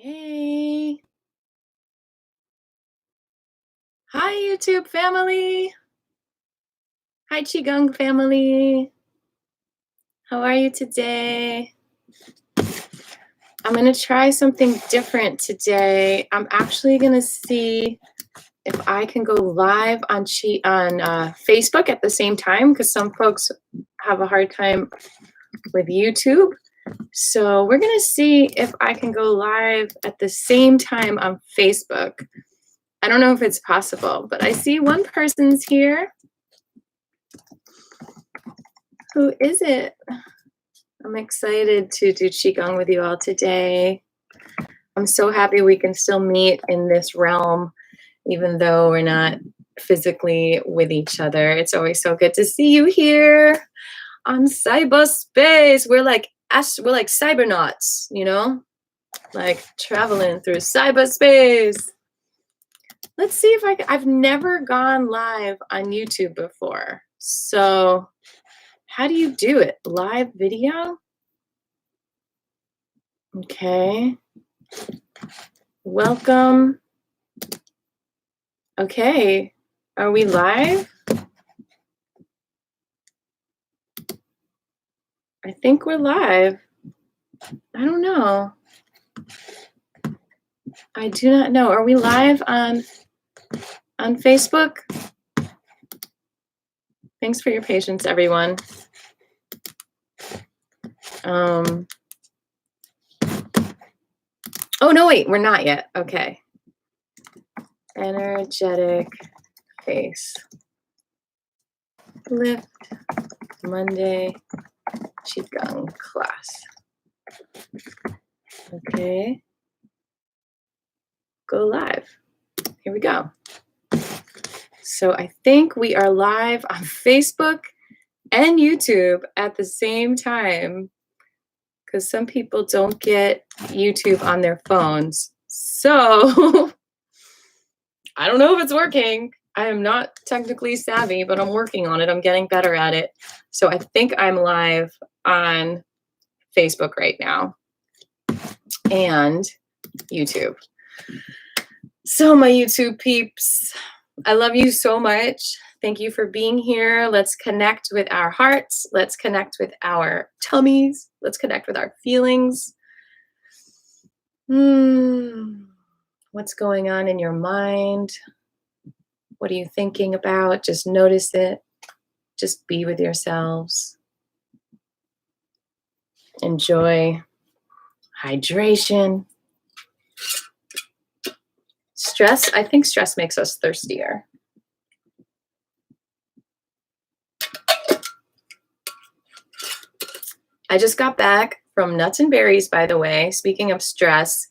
Hey. Hi, YouTube family. Hi, Qigong family. How are you today? I'm going to try something different today. I'm actually going to see if I can go live on Facebook at the same time because some folks have a hard time with YouTube. So we're going to see if I can go live at the same time on Facebook. I don't know if it's possible, but I see one person's here. Who is it? I'm excited to do Qigong with you all today. I'm so happy we can still meet in this realm, even though we're not physically with each other. It's always so good to see you here on cyberspace. We're like cybernauts, like traveling through cyberspace. Let's see if I've never gone live on YouTube before. So how do you do it? Live video? Okay. Welcome. Okay. Are we live? I think we're live. I don't know. I do not know. Are we live on Facebook? Thanks for your patience, everyone. Oh, no, wait, we're not yet. Okay. Energetic face. Lift Monday Qigong class. Okay. Go live. Here we go. So I think we are live on Facebook and YouTube at the same time because some people don't get YouTube on their phones. So I don't know if it's working. I am not technically savvy, but I'm working on it. I'm getting better at it. So I think I'm live on Facebook right now and YouTube. So my YouTube peeps, I love you so much. Thank you for being here. Let's connect with our hearts. Let's connect with our tummies. Let's connect with our feelings. What's going on in your mind? What are you thinking about? Just notice it. Just be with yourselves. Enjoy hydration. Stress, I think stress makes us thirstier. I just got back from Nuts and Berries, by the way, speaking of stress,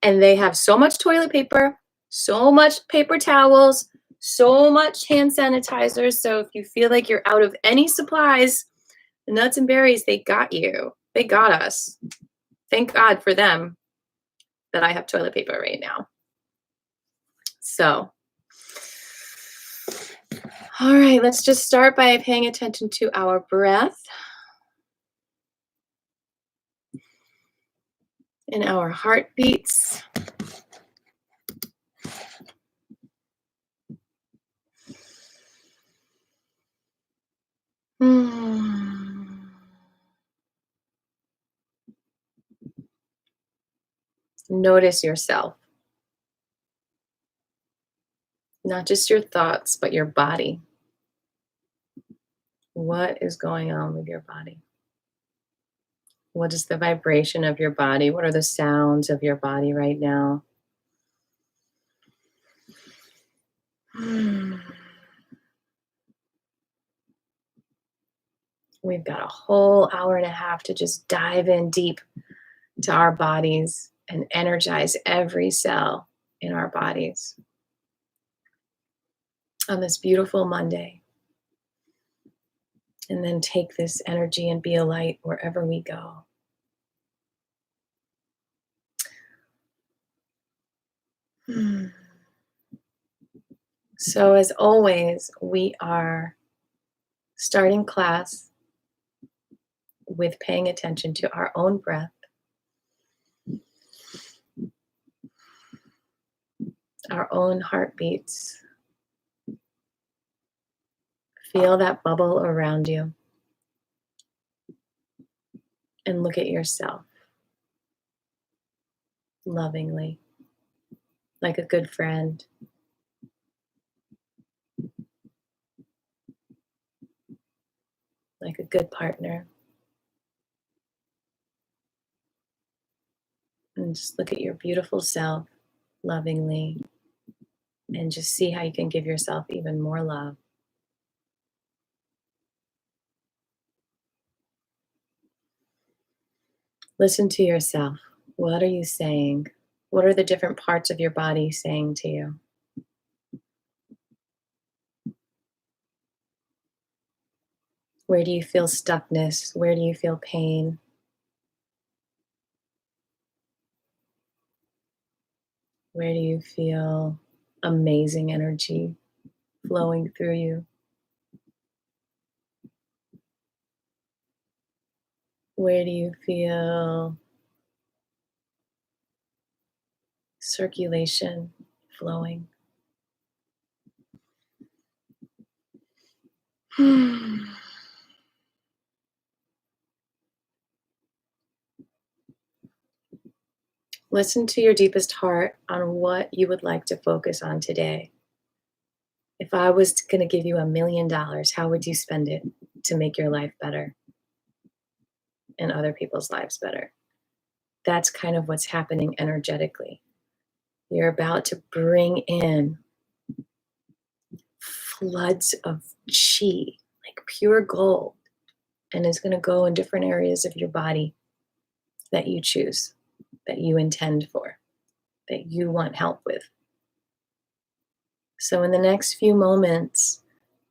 and they have so much toilet paper, so much paper towels, so much hand sanitizer. So if you feel like you're out of any supplies, the Nuts and Berries, they got you. They got us. Thank God for them that I have toilet paper right now. So, all right, let's just start by paying attention to our breath and our heartbeats. Notice yourself. Not just your thoughts, but your body. What is going on with your body? What is the vibration of your body? What are the sounds of your body right now? We've got a whole hour and a half to just dive in deep to our bodies and energize every cell in our bodies on this beautiful Monday. And then take this energy and be a light wherever we go. So as always, we are starting class with paying attention to our own breath. our own heartbeats. Feel that bubble around you and look at yourself lovingly, like a good friend. Like a good partner. And just look at your beautiful self lovingly and just see how you can give yourself even more love. Listen to yourself. What are you saying? What are the different parts of your body saying to you? Where do you feel stuckness? Where do you feel pain? Where do you feel amazing energy flowing through you? Where do you feel circulation flowing? Listen to your deepest heart on what you would like to focus on today. If I was going to give you $1 million, how would you spend it to make your life better and other people's lives better? That's kind of what's happening energetically. You're about to bring in floods of chi, like pure gold, and it's going to go in different areas of your body that you choose, that you intend for, that you want help with. So in the next few moments,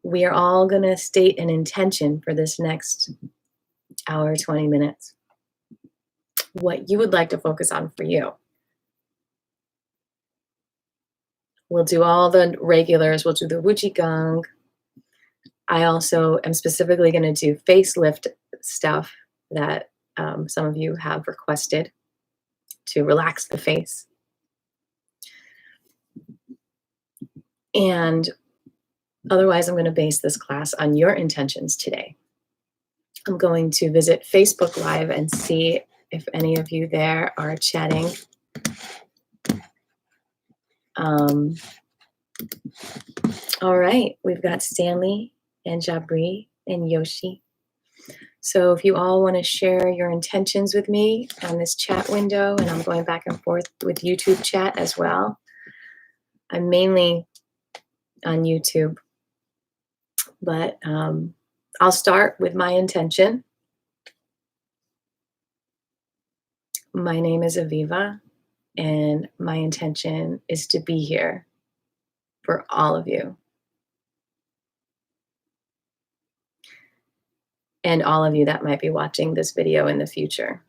we are all going to state an intention for this next hour, 20 minutes. What you would like to focus on for you. We'll do all the regulars. We'll do the Wuji Gong. I also am specifically going to do facelift stuff that some of you have requested to relax the face. And otherwise, I'm going to base this class on your intentions today. I'm going to visit Facebook Live and see if any of you there are chatting. All right, we've got Stanley and Jabri and Yoshi. So if you all want to share your intentions with me on this chat window, and I'm going back and forth with YouTube chat as well. I'm mainly on YouTube, but I'll start with my intention. My name is Aviva, and my intention is to be here for all of you. And all of you that might be watching this video in the future.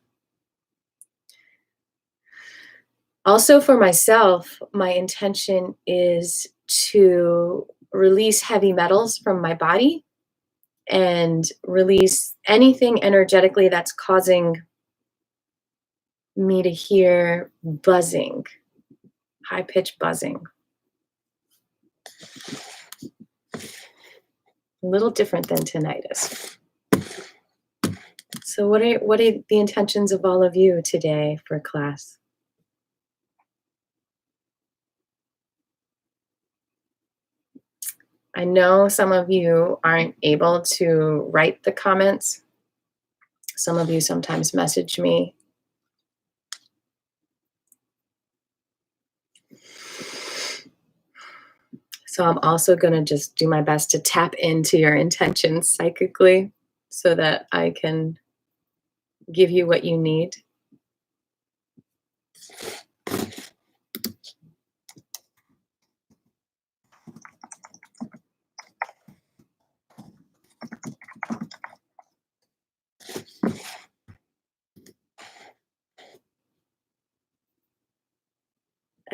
Also for myself, my intention is to release heavy metals from my body and release anything energetically that's causing me to hear buzzing, high-pitched buzzing. A little different than tinnitus. So what are the intentions of all of you today for class? I know some of you aren't able to write the comments. Some of you sometimes message me. So I'm also going to just do my best to tap into your intentions psychically so that I can give you what you need.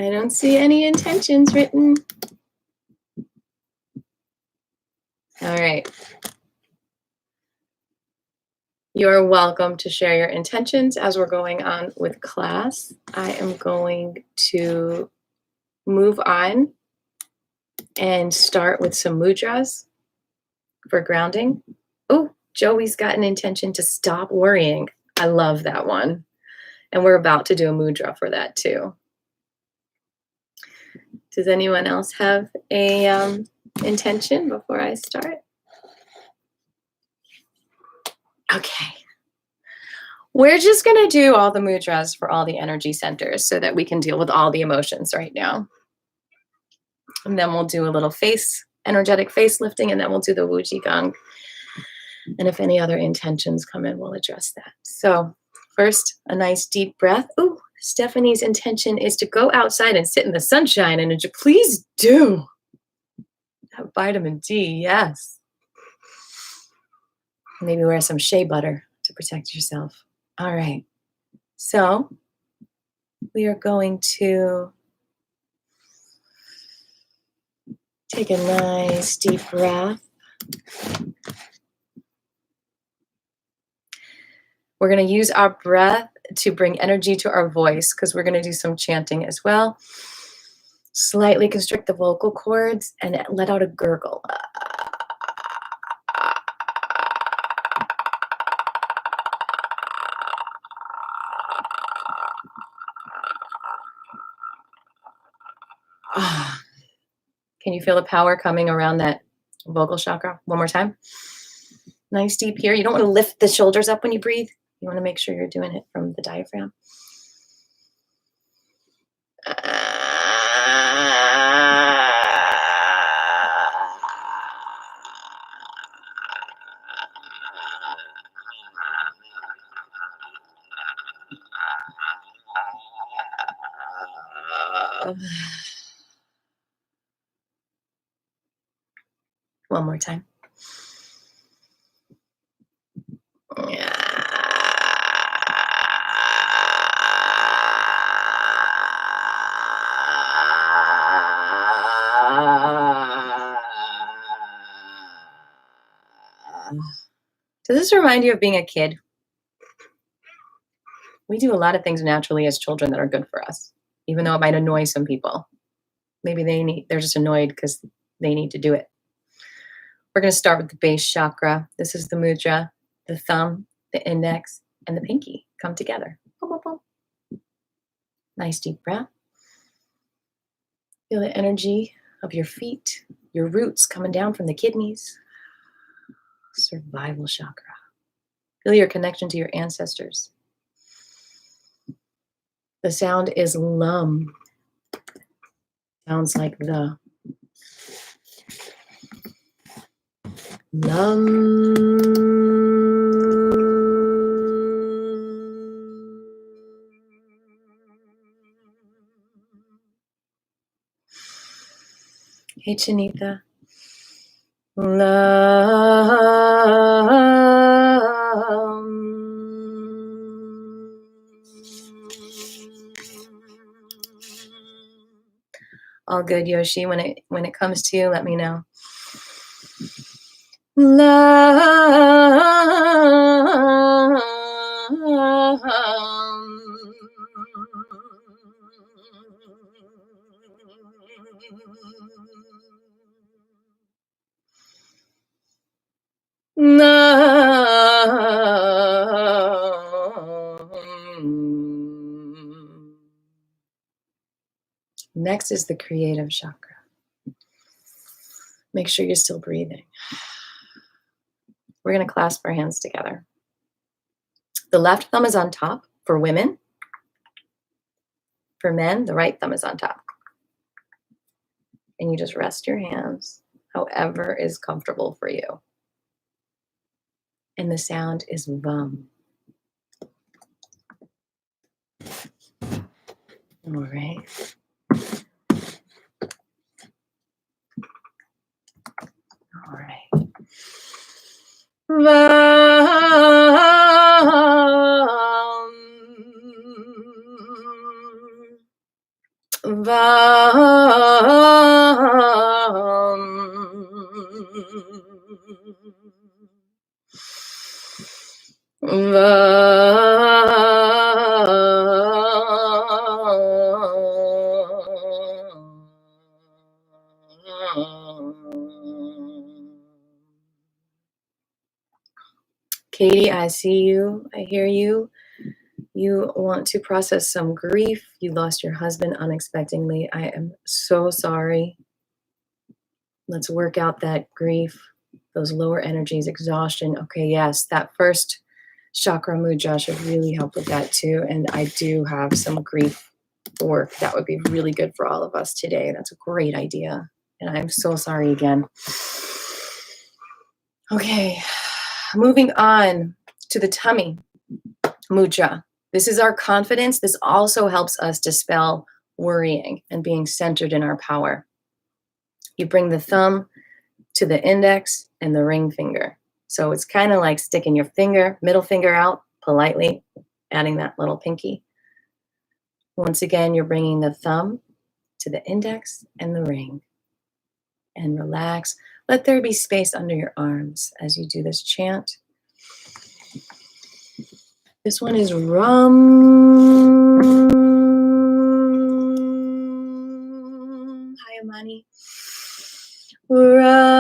I don't see any intentions written. All right. You're welcome to share your intentions as we're going on with class. I am going to move on and start with some mudras for grounding. Oh, Joey's got an intention to stop worrying. I love that one. And we're about to do a mudra for that too. Does anyone else have a intention before I start? Okay. We're just going to do all the mudras for all the energy centers so that we can deal with all the emotions right now. And then we'll do a little energetic face lifting, and then we'll do the Wuji Gong. And if any other intentions come in, we'll address that. So first, a nice deep breath. Ooh, Stephanie's intention is to go outside and sit in the sunshine. And please do. Have vitamin D, yes. Maybe wear some shea butter to protect yourself. All right. So we are going to take a nice deep breath. We're going to use our breath to bring energy to our voice because we're going to do some chanting as well. Slightly constrict the vocal cords and let out a gurgle. Can you feel the power coming around that vocal chakra? One more time. Nice deep here. You don't want to lift the shoulders up when you breathe. You want to make sure you're doing it from the diaphragm. One more time. Does this remind you of being a kid? We do a lot of things naturally as children that are good for us, even though it might annoy some people. Maybe they're just annoyed because they need to do it. We're going to start with the base chakra. This is the mudra. The thumb, the index, and the pinky come together. Boom, boom, boom. Nice deep breath. Feel the energy of your feet, your roots coming down from the kidneys. Survival chakra. Feel your connection to your ancestors. The sound is lum. Sounds like the. Lum. Hey, Chinita. All good, Yoshi. When it comes to you, let me know. Next is the creative chakra. Make sure you're still breathing. We're going to clasp our hands together. The left thumb is on top for women. For men, the right thumb is on top. And you just rest your hands however is comfortable for you. And the sound is VUM. All right. All right. VUM. VUM. Katie, I see you. I hear you. You want to process some grief. You lost your husband unexpectedly. I am so sorry. Let's work out that grief, those lower energies, exhaustion. Okay, yes, that first chakra mudra should really help with that too. And I do have some grief work that would be really good for all of us today. That's a great idea. And I'm so sorry again. Okay, moving on to the tummy mudra. This is our confidence. This also helps us dispel worrying and being centered in our power. You bring the thumb to the index and the ring finger. So it's kind of like sticking your middle finger out politely, adding that little pinky. Once again, you're bringing the thumb to the index and the ring. And relax. Let there be space under your arms as you do this chant. This one is Ram. Hi, Amani. Ram.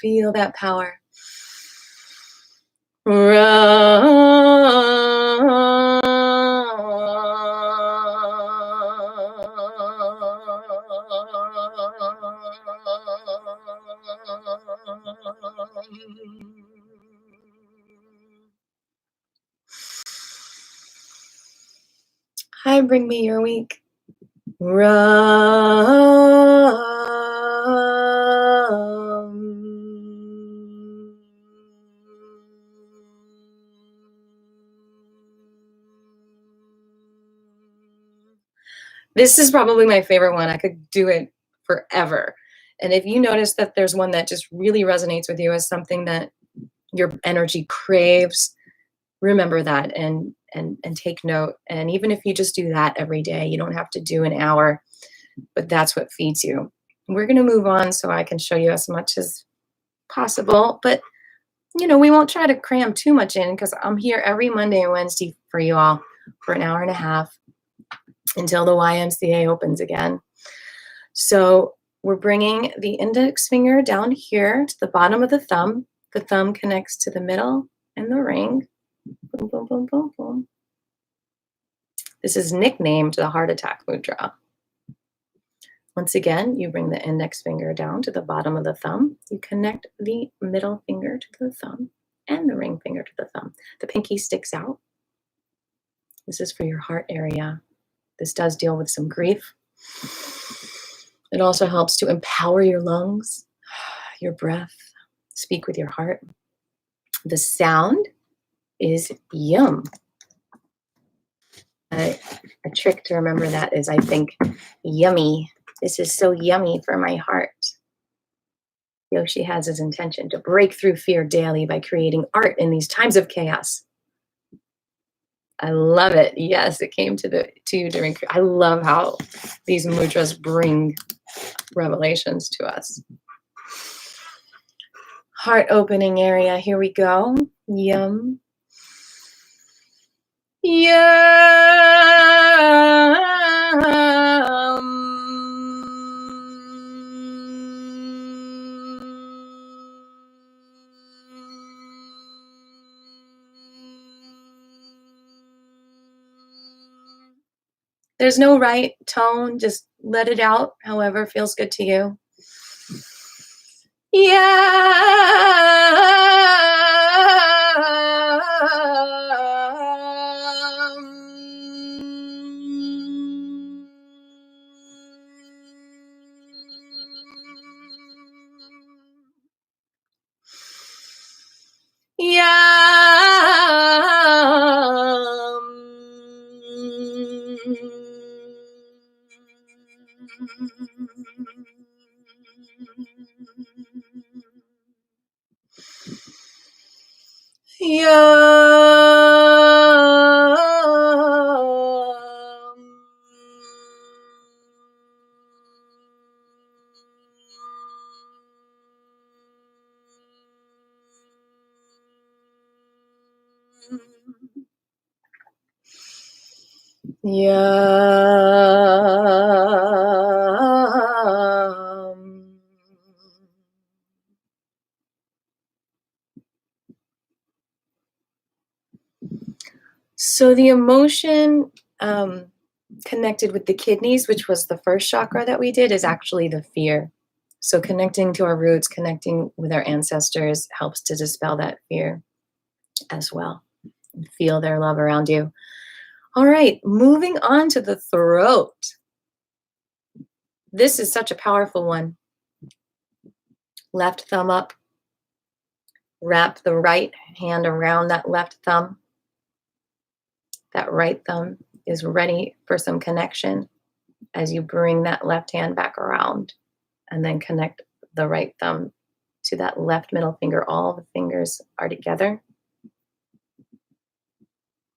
Feel that power. Hi, bring me your week. This is probably my favorite one. I could do it forever. And if you notice that there's one that just really resonates with you as something that your energy craves, remember that and take note. And even if you just do that every day, you don't have to do an hour, but that's what feeds you. We're going to move on so I can show you as much as possible. But, you know, we won't try to cram too much in because I'm here every Monday and Wednesday for you all for an hour and a half until the YMCA opens again. So we're bringing the index finger down here to the bottom of the thumb. The thumb connects to the middle and the ring. Boom, boom, boom, boom, boom. This is nicknamed the heart attack mudra. Once again, you bring the index finger down to the bottom of the thumb. You connect the middle finger to the thumb and the ring finger to the thumb. The pinky sticks out. This is for your heart area. This does deal with some grief. It also helps to empower your lungs, your breath. Speak with your heart. The sound is yum. A trick to remember that is, I think, yummy. This is so yummy for my heart. Yoshi has his intention to break through fear daily by creating art in these times of chaos. I love it. Yes, it came to you during. I love how these mudras bring revelations to us. Heart opening area. Here we go. Yum. Yum. There's no right tone. Just let it out however feels good to you. Yum. So the emotion connected with the kidneys, which was the first chakra that we did, is actually the fear. So connecting to our roots, connecting with our ancestors helps to dispel that fear as well. And feel their love around you. All right, moving on to the throat. This is such a powerful one. Left thumb up. Wrap the right hand around that left thumb. That right thumb is ready for some connection as you bring that left hand back around, and then connect the right thumb to that left middle finger. All the fingers are together.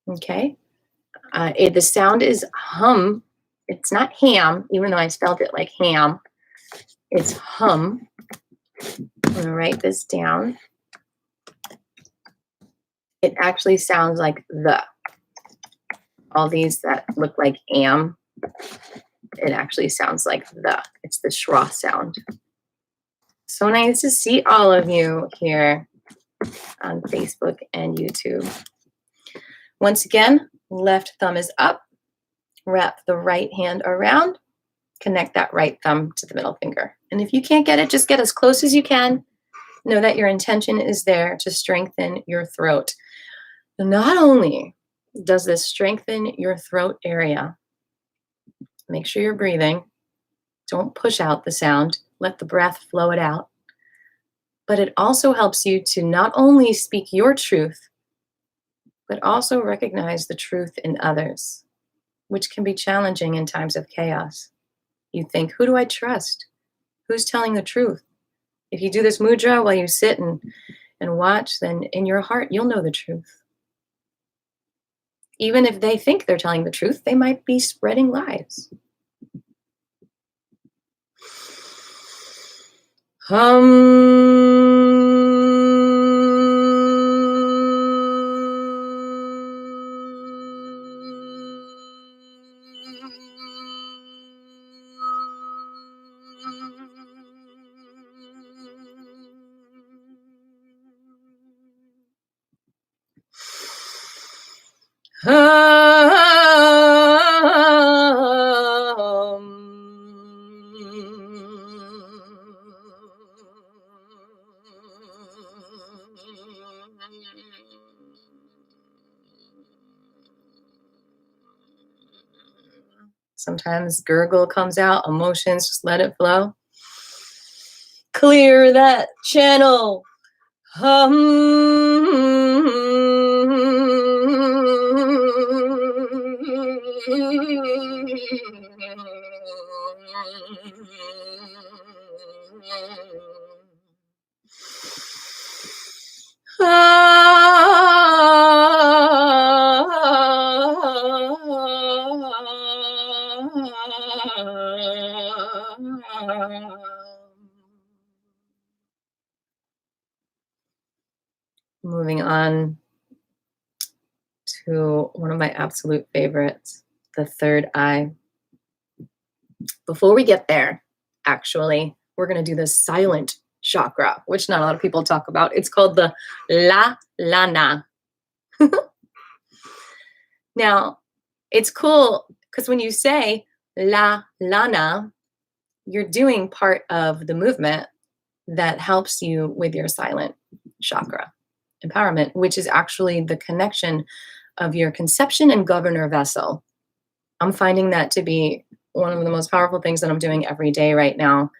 Okay. The sound is hum. It's not ham, even though I spelled it like ham. It's hum. I'm going to write this down. It actually sounds like the. All these that look like am, it actually sounds like the. It's the schwa sound. So nice to see all of you here on Facebook and YouTube. Once again, left thumb is up. Wrap the right hand around. Connect that right thumb to the middle finger. And if you can't get it, just get as close as you can. Know that your intention is there to strengthen your throat. Not only does this strengthen your throat area, make sure you're breathing. Don't push out the sound. Let the breath flow it out. But it also helps you to not only speak your truth, but also recognize the truth in others, which can be challenging in times of chaos. You think, who do I trust? Who's telling the truth? If you do this mudra while you sit and watch, then in your heart, you'll know the truth. Even if they think they're telling the truth, they might be spreading lies. Sometimes gurgle comes out, emotions, just let it flow. Clear that channel. Moving on to one of my absolute favorites, the third eye. Before we get there, actually, we're going to do the silent chakra, which not a lot of people talk about. It's called the La Lana. Now, it's cool because when you say La Lana, you're doing part of the movement that helps you with your silent chakra empowerment, which is actually the connection of your conception and governor vessel. I'm finding that to be one of the most powerful things that I'm doing every day right now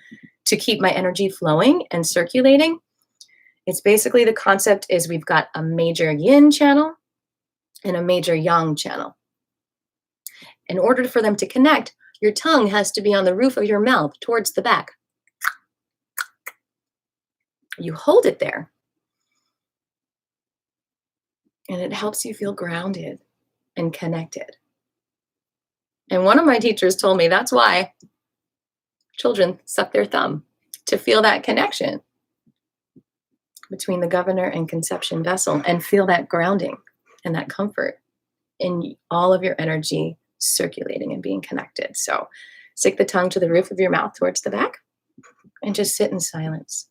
to keep my energy flowing and circulating. It's basically the concept is we've got a major yin channel and a major yang channel. In order for them to connect, your tongue has to be on the roof of your mouth towards the back. You hold it there. And it helps you feel grounded and connected. And one of my teachers told me that's why children suck their thumb, to feel that connection between the governor and conception vessel and feel that grounding and that comfort in all of your energy circulating and being connected. So stick the tongue to the roof of your mouth towards the back and just sit in silence.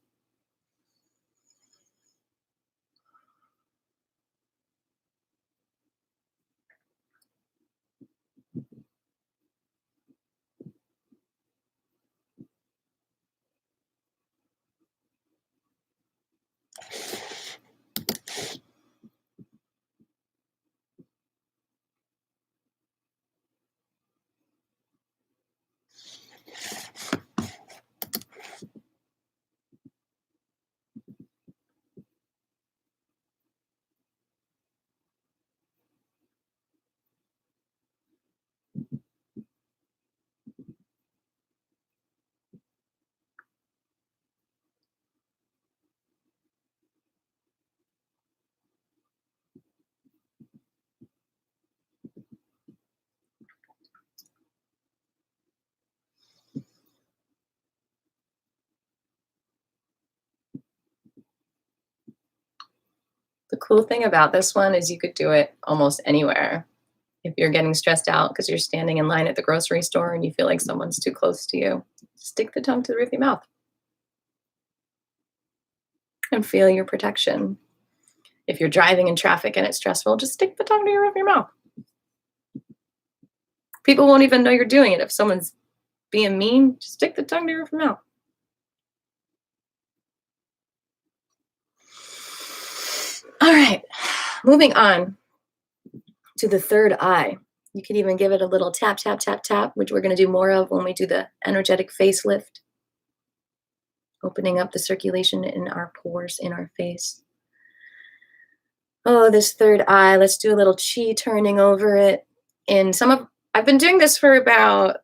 The cool thing about this one is you could do it almost anywhere. If you're getting stressed out because you're standing in line at the grocery store and you feel like someone's too close to you, stick the tongue to the roof of your mouth and feel your protection. If you're driving in traffic and it's stressful, just stick the tongue to your roof of your mouth. People won't even know you're doing it. If someone's being mean, just stick the tongue to your roof of your mouth. All right, moving on to the third eye. You can even give it a little tap, tap, tap, tap, which we're going to do more of when we do the energetic facelift, opening up the circulation in our pores, in our face. Oh, this third eye, let's do a little chi turning over it. I've been doing this for about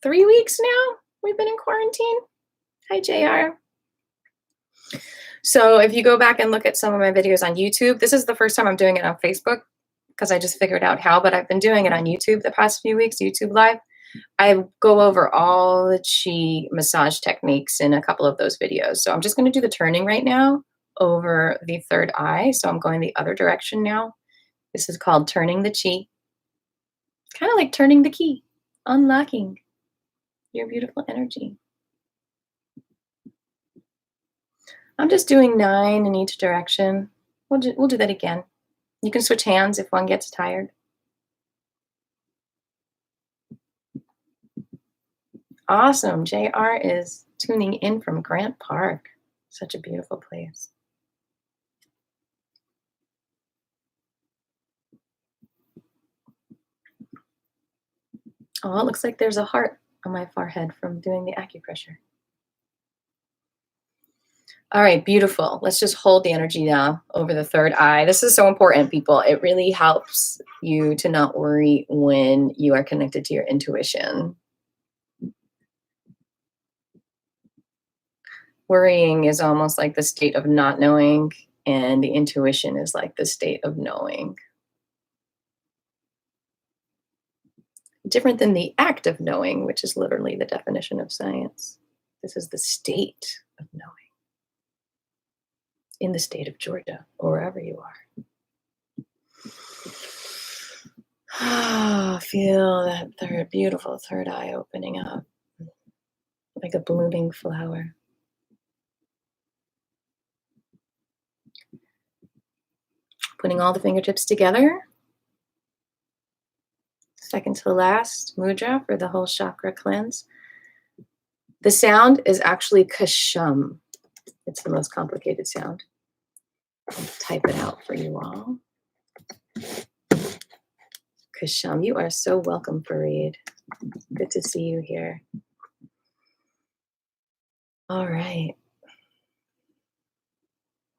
3 weeks now. We've been in quarantine. Hi, JR. So if you go back and look at some of my videos on YouTube, this is the first time I'm doing it on Facebook because I just figured out how, but I've been doing it on YouTube the past few weeks, YouTube Live. I go over all the chi massage techniques in a couple of those videos. So I'm just going to do the turning right now over the third eye. So I'm going the other direction now. This is called turning the chi. Kind of like turning the key, unlocking your beautiful energy. I'm just doing 9 in each direction. We'll do that again. You can switch hands if one gets tired. Awesome. JR is tuning in from Grant Park. Such a beautiful place. Oh, it looks like there's a heart on my forehead from doing the acupressure. All right, beautiful. Let's just hold the energy now over the third eye. This is so important, people. It really helps you to not worry when you are connected to your intuition. Worrying is almost like the state of not knowing, and the intuition is like the state of knowing. Different than the act of knowing, which is literally the definition of science. This is the state of knowing. In the state of Georgia, or wherever you are. Feel that beautiful third eye opening up like a blooming flower. Putting all the fingertips together. Second to last mudra for the whole chakra cleanse. The sound is actually kashum. It's the most complicated sound. I'll type it out for you all. Kashum, you are so welcome, Fareed. Good to see you here. All right.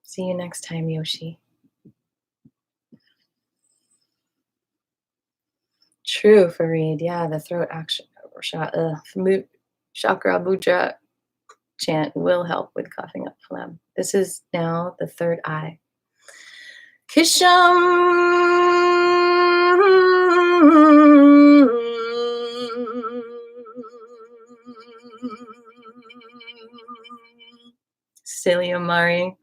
See you next time, Yoshi. True, Fareed. Yeah, the throat action, chakra mudra chant will help with coughing up phlegm. This is now the third eye. Kisham. Celia Mari.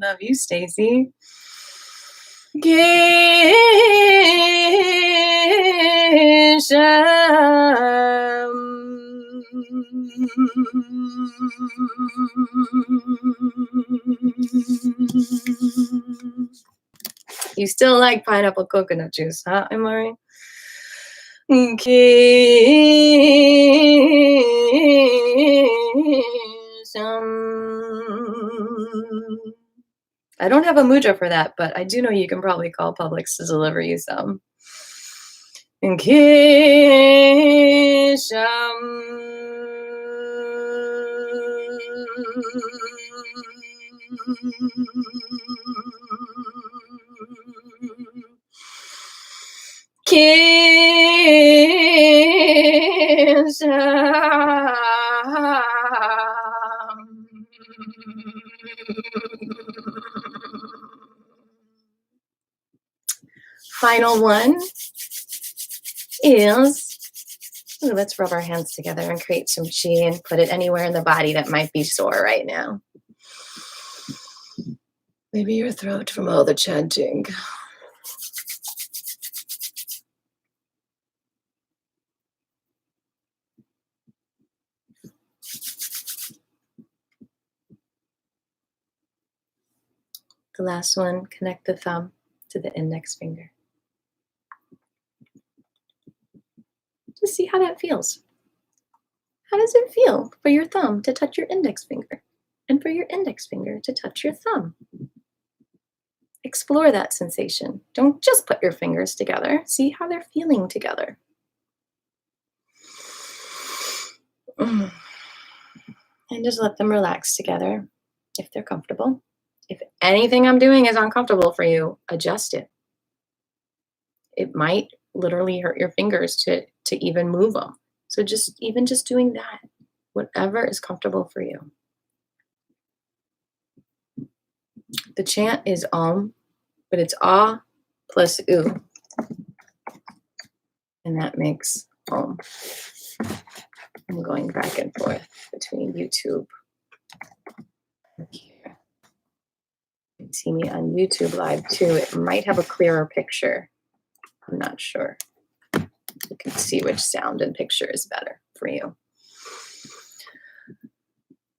Love you, Stacy. You still like pineapple coconut juice, huh, Amari? I don't have a mudra for that, but I do know you can probably call Publix to deliver you some. Final one is, let's rub our hands together and create some chi and put it anywhere in the body that might be sore right now. Maybe your throat from all the chanting. The last one, connect the thumb to the index finger. Just see how that feels. How does it feel for your thumb to touch your index finger and for your index finger to touch your thumb? Explore that sensation. Don't just put your fingers together. See how they're feeling together. And just let them relax together if they're comfortable. If anything I'm doing is uncomfortable for you, adjust it. It might literally hurt your fingers to even move them. So just doing that, whatever is comfortable for you. The chant is Om, but it's Ah plus U. And that makes Om. I'm going back and forth between YouTube and here. You can see me on YouTube Live too. It might have a clearer picture. I'm not sure. You can see which sound and picture is better for you.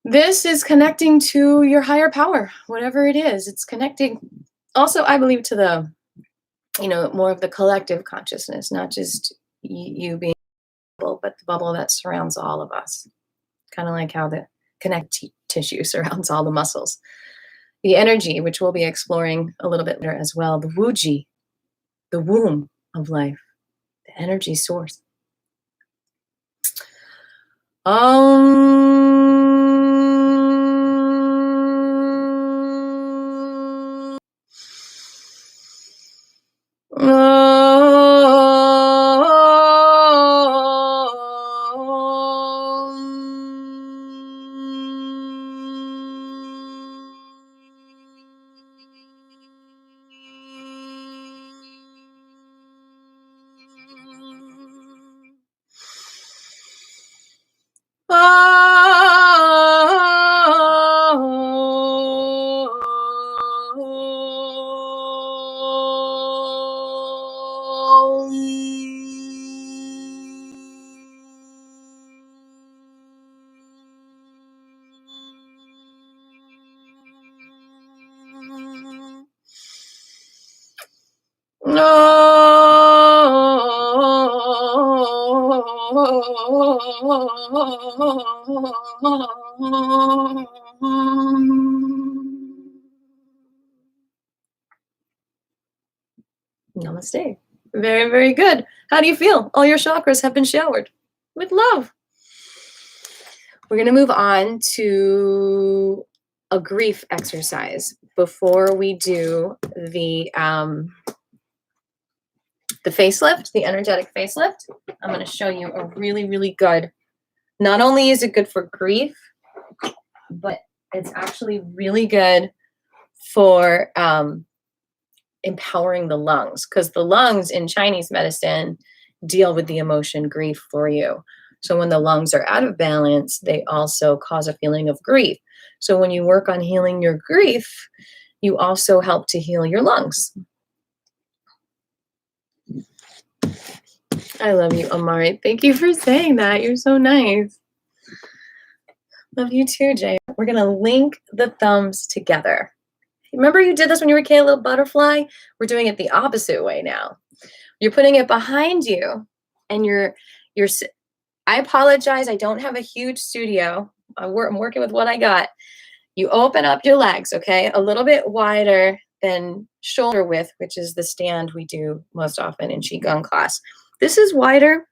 This is connecting to your higher power, whatever it is. It's connecting also, I believe, to the, more of the collective consciousness, not just you being a bubble, but the bubble that surrounds all of us. Kind of like how the connective tissue surrounds all the muscles. The energy, which we'll be exploring a little bit later as well, the wuji, the womb of life, the energy source. Namaste. Very, very good. How do you feel? All your chakras have been showered with love. We're going to move on to a grief exercise before we do the the facelift, the energetic facelift, I'm going to show you a really, really good, not only is it good for grief, but it's actually really good for empowering the lungs, because the lungs in Chinese medicine deal with the emotion grief for you. So when the lungs are out of balance, they also cause a feeling of grief. So when you work on healing your grief, you also help to heal your lungs. I love you, Amari. Thank you for saying that. You're so nice. Love you too, Jay. We're going to link the thumbs together. Remember you did this when you were a kid, a little butterfly? We're doing it the opposite way now. You're putting it behind you, and I apologize. I don't have a huge studio. I'm working with what I got. You open up your legs, okay? A little bit wider than shoulder width, which is the stand we do most often in Qigong class. This is wider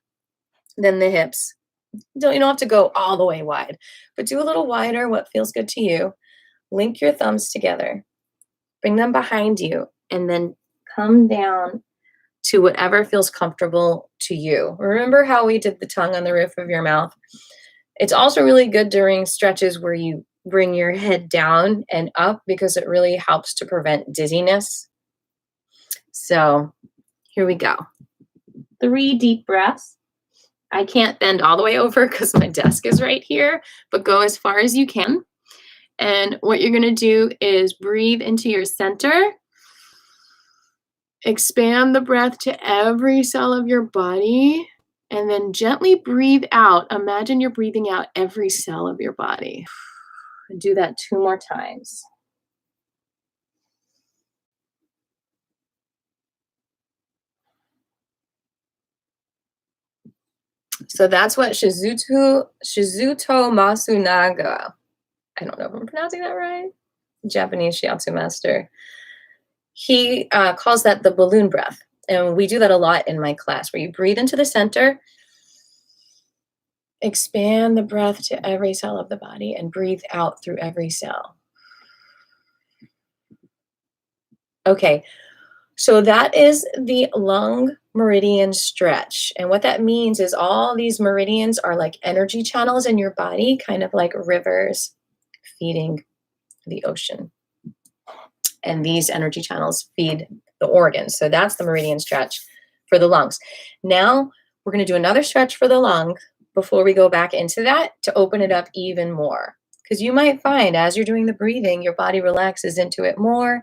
than the hips. You don't have to go all the way wide, but do a little wider, what feels good to you. Link your thumbs together. Bring them behind you, and then come down to whatever feels comfortable to you. Remember how we did the tongue on the roof of your mouth? It's also really good during stretches where you bring your head down and up, because it really helps to prevent dizziness. So here we go. 3 deep breaths. I can't bend all the way over because my desk is right here, but go as far as you can. And what you're going to do is breathe into your center. Expand the breath to every cell of your body, and then gently breathe out. Imagine you're breathing out every cell of your body. And do that 2 more times. So that's what Shizuto Masunaga, I don't know if I'm pronouncing that right, Japanese shiatsu master, he calls that the balloon breath. And we do that a lot in my class, where you breathe into the center, expand the breath to every cell of the body, and breathe out through every cell. Okay, so that is the lung meridian stretch. And what that means is all these meridians are like energy channels in your body, kind of like rivers feeding the ocean. And these energy channels feed the organs. So that's the meridian stretch for the lungs. Now we're going to do another stretch for the lung before we go back into that, to open it up even more. Because you might find as you're doing the breathing, your body relaxes into it more.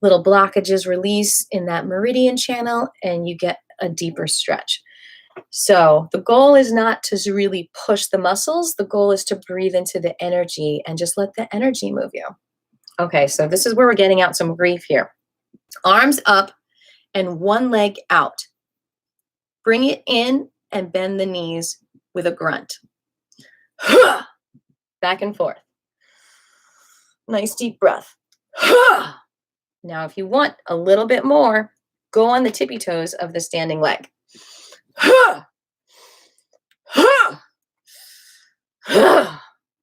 Little blockages release in that meridian channel, and you get a deeper stretch. So the goal is not to really push the muscles. The goal is to breathe into the energy and just let the energy move you. Okay, so this is where we're getting out some grief here. Arms up and one leg out. Bring it in and bend the knees with a grunt. Back and forth. Nice deep breath. Now, if you want a little bit more, go on the tippy toes of the standing leg.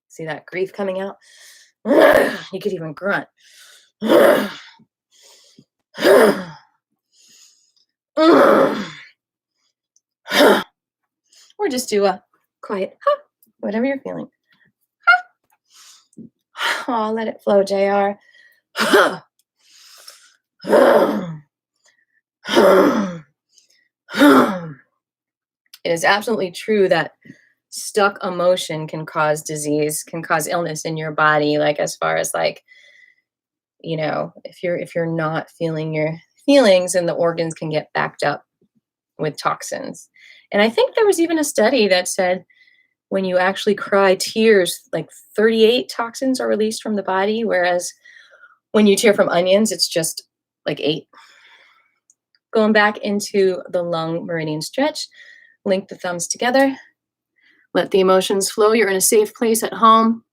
See that grief coming out? You could even grunt. Or just do a quiet, whatever you're feeling. Oh, let it flow, JR. It is absolutely true that stuck emotion can cause disease, can cause illness in your body, like as far as like, you know, if you're not feeling your feelings, and the organs can get backed up with toxins. And I think there was even a study that said when you actually cry tears, like 38 toxins are released from the body, whereas when you tear from onions, it's just like 8. Going back into the lung meridian stretch, link the thumbs together, let the emotions flow. You're in a safe place at home.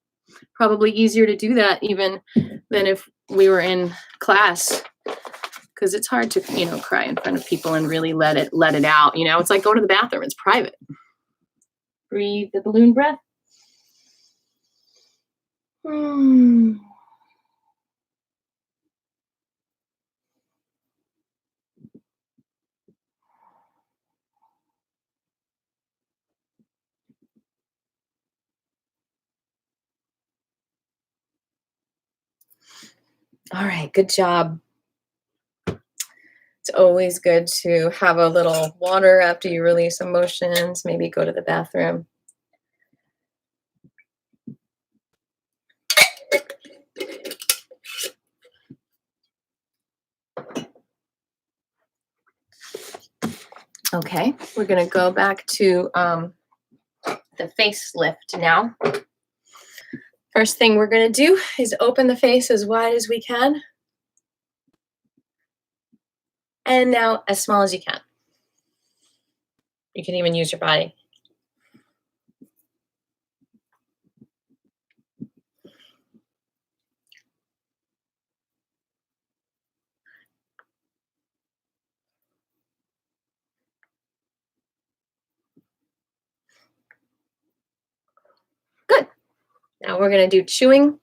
Probably easier to do that even than if we were in class, because it's hard to, you know, cry in front of people and really let it out. You know, it's like going to the bathroom. It's private. Breathe the balloon breath. All right, good job. It's always good to have a little water after you release emotions, maybe go to the bathroom. Okay, we're going to go back to the facelift now. First thing we're going to do is open the face as wide as we can. And now as small as you can. You can even use your body. Good. Now we're going to do chewing.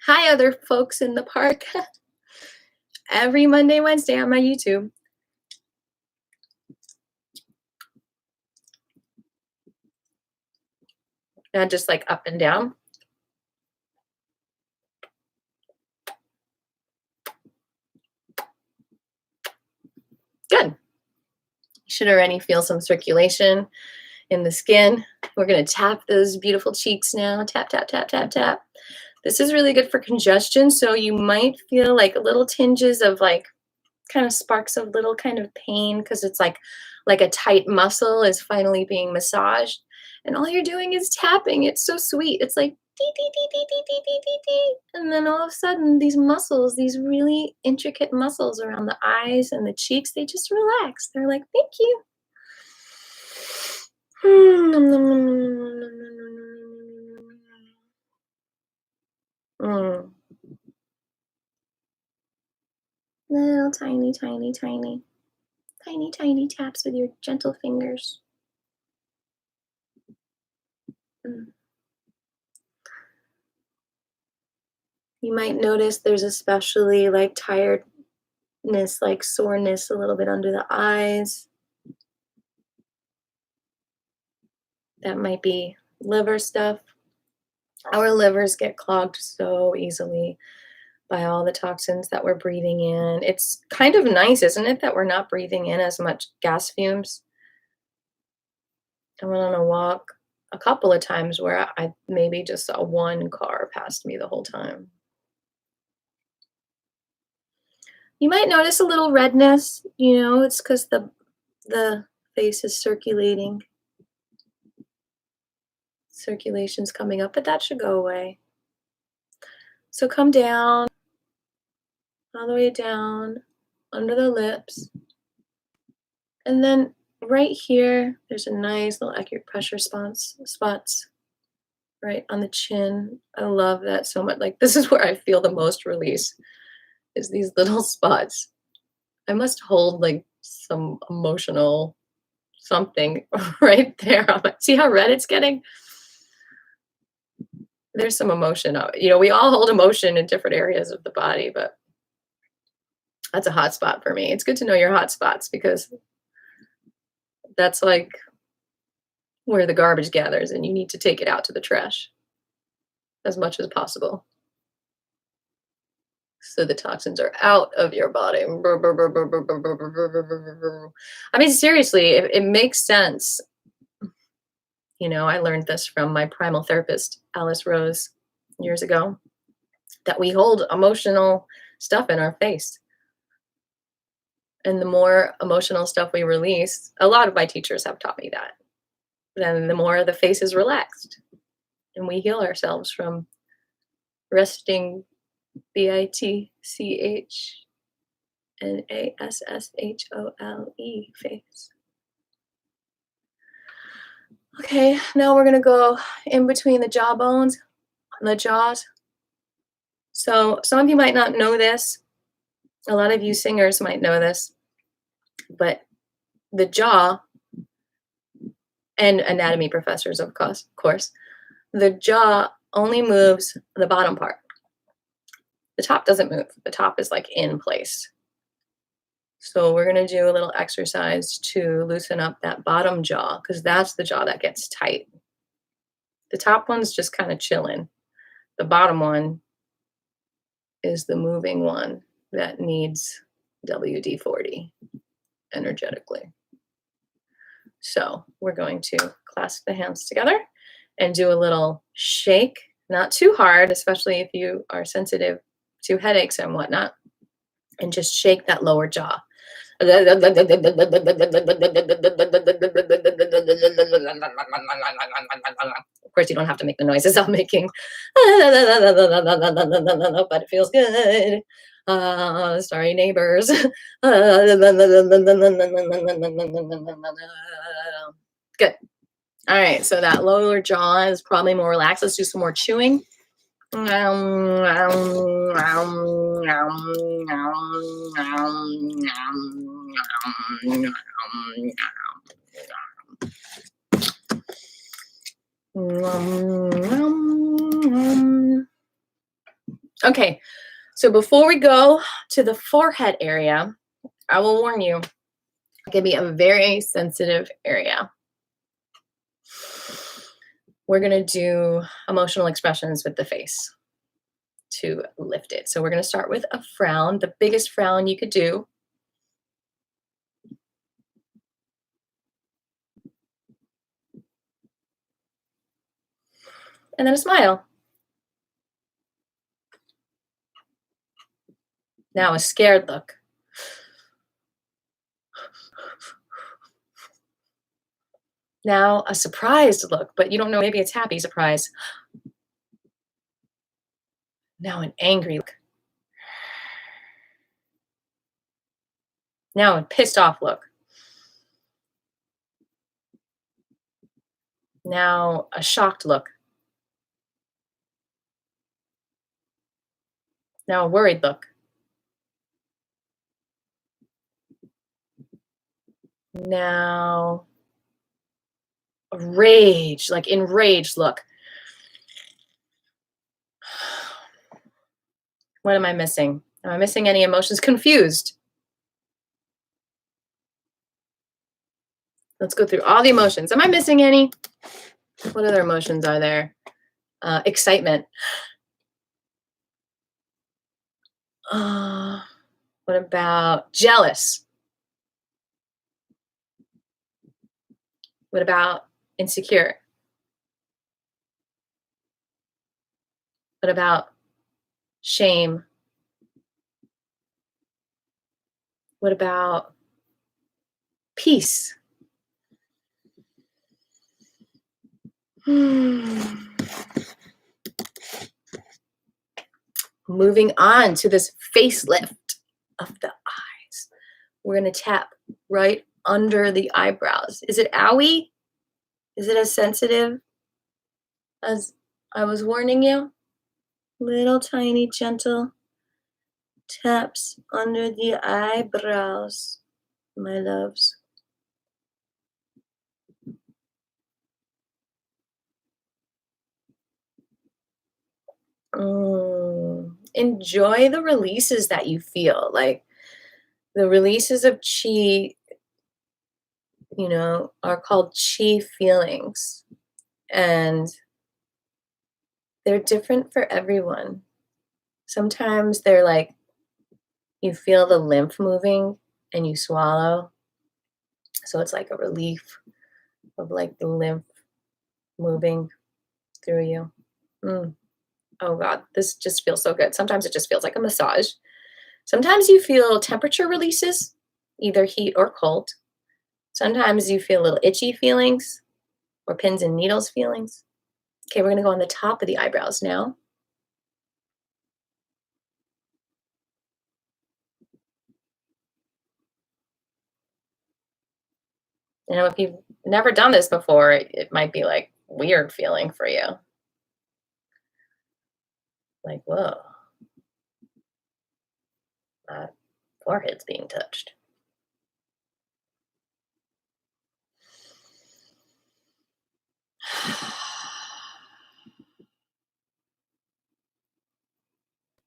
Hi, other folks in the park. Every Monday, Wednesday on my YouTube. Not just like up and down. Good. You should already feel some circulation in the skin. We're going to tap those beautiful cheeks now. Tap, tap, tap, tap, tap. This is really good for congestion. So you might feel like little tinges of like kind of sparks of little kind of pain because it's like a tight muscle is finally being massaged. And all you're doing is tapping. It's so sweet. It's like dee, dee, dee, dee, dee, dee, dee, dee, dee. And then all of a sudden, these muscles, these really intricate muscles around the eyes and the cheeks, they just relax. They're like, thank you. Little tiny, tiny, tiny, tiny, tiny taps with your gentle fingers. You might notice there's especially like tiredness, like soreness a little bit under the eyes. That might be liver stuff. Our livers get clogged so easily by all the toxins that we're breathing in. It's kind of nice, isn't it, that we're not breathing in as much gas fumes? I went on a walk a couple of times where I maybe just saw one car past me the whole time. You might notice a little redness, it's because the face is circulating. Circulation's coming up, but that should go away. So come down, all the way down, under the lips. And then right here, there's a nice little acupressure spots right on the chin. I love that so much. Like, this is where I feel the most release, is these little spots. I must hold like some emotional something right there. See how red it's getting? There's some emotion. We all hold emotion in different areas of the body, but that's a hot spot for me. It's good to know your hot spots because that's like where the garbage gathers and you need to take it out to the trash as much as possible. So the toxins are out of your body. I mean, seriously, it makes sense. I learned this from my primal therapist, Alice Rose, years ago, that we hold emotional stuff in our face. And the more emotional stuff we release, a lot of my teachers have taught me that, then the more the face is relaxed. And we heal ourselves from resting BITCH and ASSHOLE face. Okay, now we're going to go in between the jaw bones and the jaws. So some of you might not know this. A lot of you singers might know this. But the jaw, and anatomy professors, of course, the jaw only moves the bottom part. The top doesn't move. The top is like in place. So we're going to do a little exercise to loosen up that bottom jaw, because that's the jaw that gets tight. The top one's just kind of chilling. The bottom one is the moving one that needs WD-40 energetically. So we're going to clasp the hands together and do a little shake, not too hard, especially if you are sensitive to headaches and whatnot, and just shake that lower jaw. Of course, you don't have to make the noises I'm making, but it feels good. Sorry, neighbors. Good. All right, so that lower jaw is probably more relaxed. Let's do some more chewing. Okay, so before we go to the forehead area, I will warn you, it can be a very sensitive area. We're going to do emotional expressions with the face to lift it. So we're going to start with a frown, the biggest frown you could do. And then a smile. Now a scared look. Now a surprised look, but you don't know, maybe it's happy surprise. Now an angry look. Now a pissed off look. Now a shocked look. Now a worried look. Now a rage, like enraged look. What am I missing? Am I missing any emotions? Confused. Let's go through all the emotions. Am I missing any? What other emotions are there? Excitement. What about jealous? What about insecure? What about shame? What about peace? Moving on to this facelift of the eyes. We're going to tap right under the eyebrows. Is it owie? Is it as sensitive as I was warning you? Little tiny gentle taps under the eyebrows, my loves. Enjoy the releases that you feel, like the releases of chi, are called chi feelings, and they're different for everyone. Sometimes they're like, you feel the lymph moving and you swallow. So it's like a relief of like the lymph moving through you. Oh God, this just feels so good. Sometimes it just feels like a massage. Sometimes you feel temperature releases, either heat or cold. Sometimes you feel little itchy feelings or pins and needles feelings. Okay, we're going to go on the top of the eyebrows now. If you've never done this before, it might be like weird feeling for you. Like, whoa, my forehead's being touched.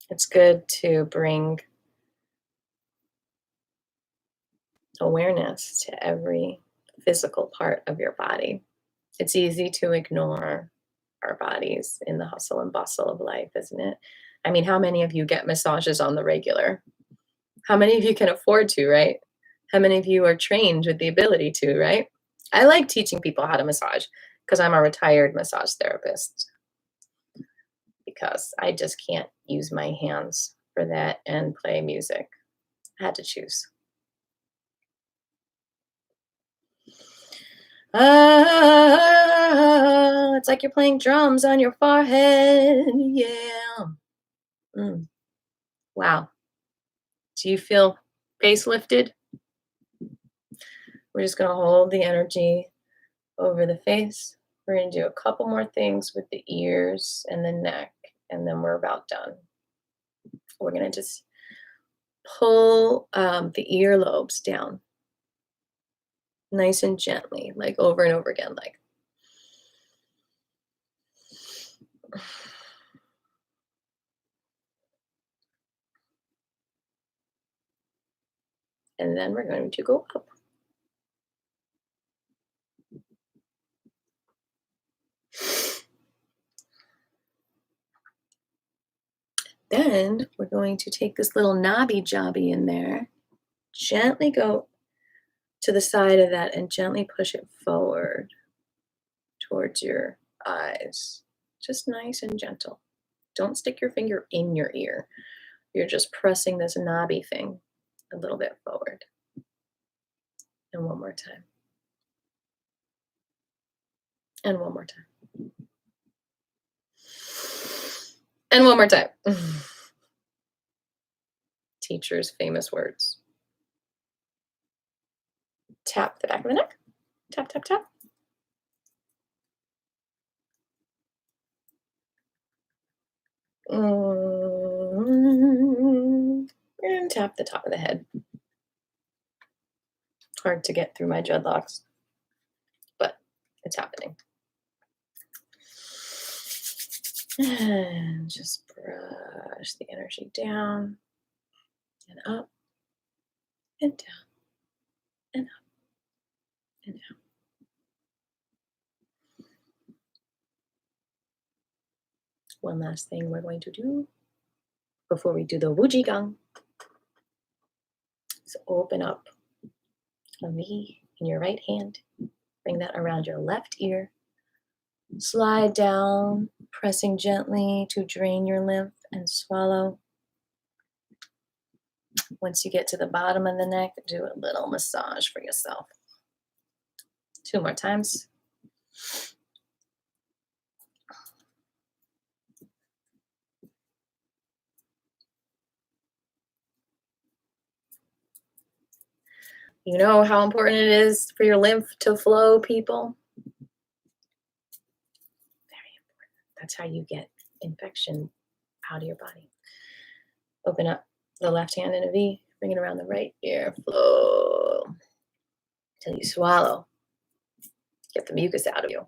It's good to bring awareness to every physical part of your body. It's easy to ignore our bodies in the hustle and bustle of life, isn't it? I mean, how many of you get massages on the regular? How many of you can afford to, right? How many of you are trained with the ability to, right? I like teaching people how to massage because I'm a retired massage therapist, because I just can't use my hands for that and play music. I had to choose. Ah, it's like you're playing drums on your forehead. Yeah. Mm. Wow. Do you feel face lifted? We're just going to hold the energy over the face. We're going to do a couple more things with the ears and the neck, and then we're about done. We're going to just pull the earlobes down nice and gently, like over and over again, like. And then we're going to go up. Then we're going to take this little knobby jobby in there, gently go to the side of that and gently push it forward towards your eyes. Just nice and gentle. Don't stick your finger in your ear. You're just pressing this knobby thing a little bit forward. And one more time. And one more time. And one more time. Teacher's famous words. Tap the back of the neck. Tap, tap, tap. And tap the top of the head. Hard to get through my dreadlocks, but it's happening. And just brush the energy down and up and down and up and down. One last thing we're going to do before we do the Wuji Gong is open up a V in your right hand. Bring that around your left ear. Slide down, pressing gently to drain your lymph and swallow. Once you get to the bottom of the neck, do a little massage for yourself. 2 more times. You know how important it is for your lymph to flow, people? Very important. That's how you get infection out of your body. Open up the left hand in a V. Bring it around the right ear. Flow till you swallow. Get the mucus out of you.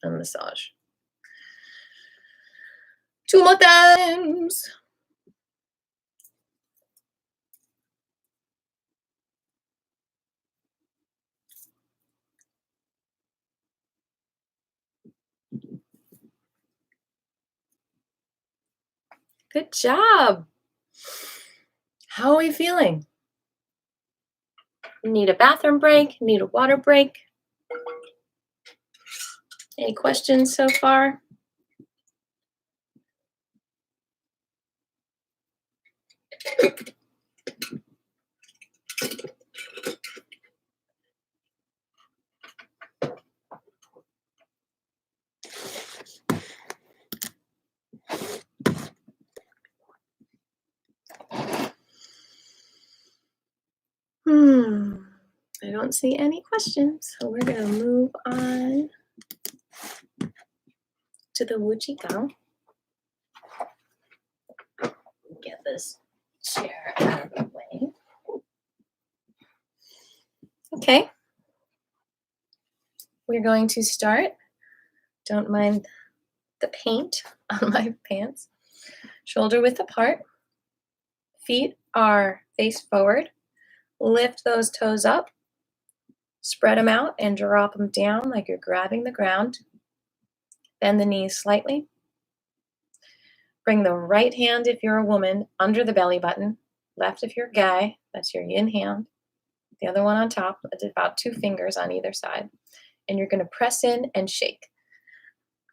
And massage. 2 more times. Good job. How are we feeling? Need a bathroom break? Need a water break? Any questions so far? I don't see any questions, so we're going to move on to the Wuji Gong. Get this chair out of the way. Okay. We're going to start. Don't mind the paint on my pants. Shoulder width apart. Feet are face forward. Lift those toes up. Spread them out and drop them down like you're grabbing the ground. Bend the knees slightly. Bring the right hand, if you're a woman, under the belly button. Left if you're a guy, that's your yin hand. The other one on top, it's about 2 fingers on either side. And you're going to press in and shake.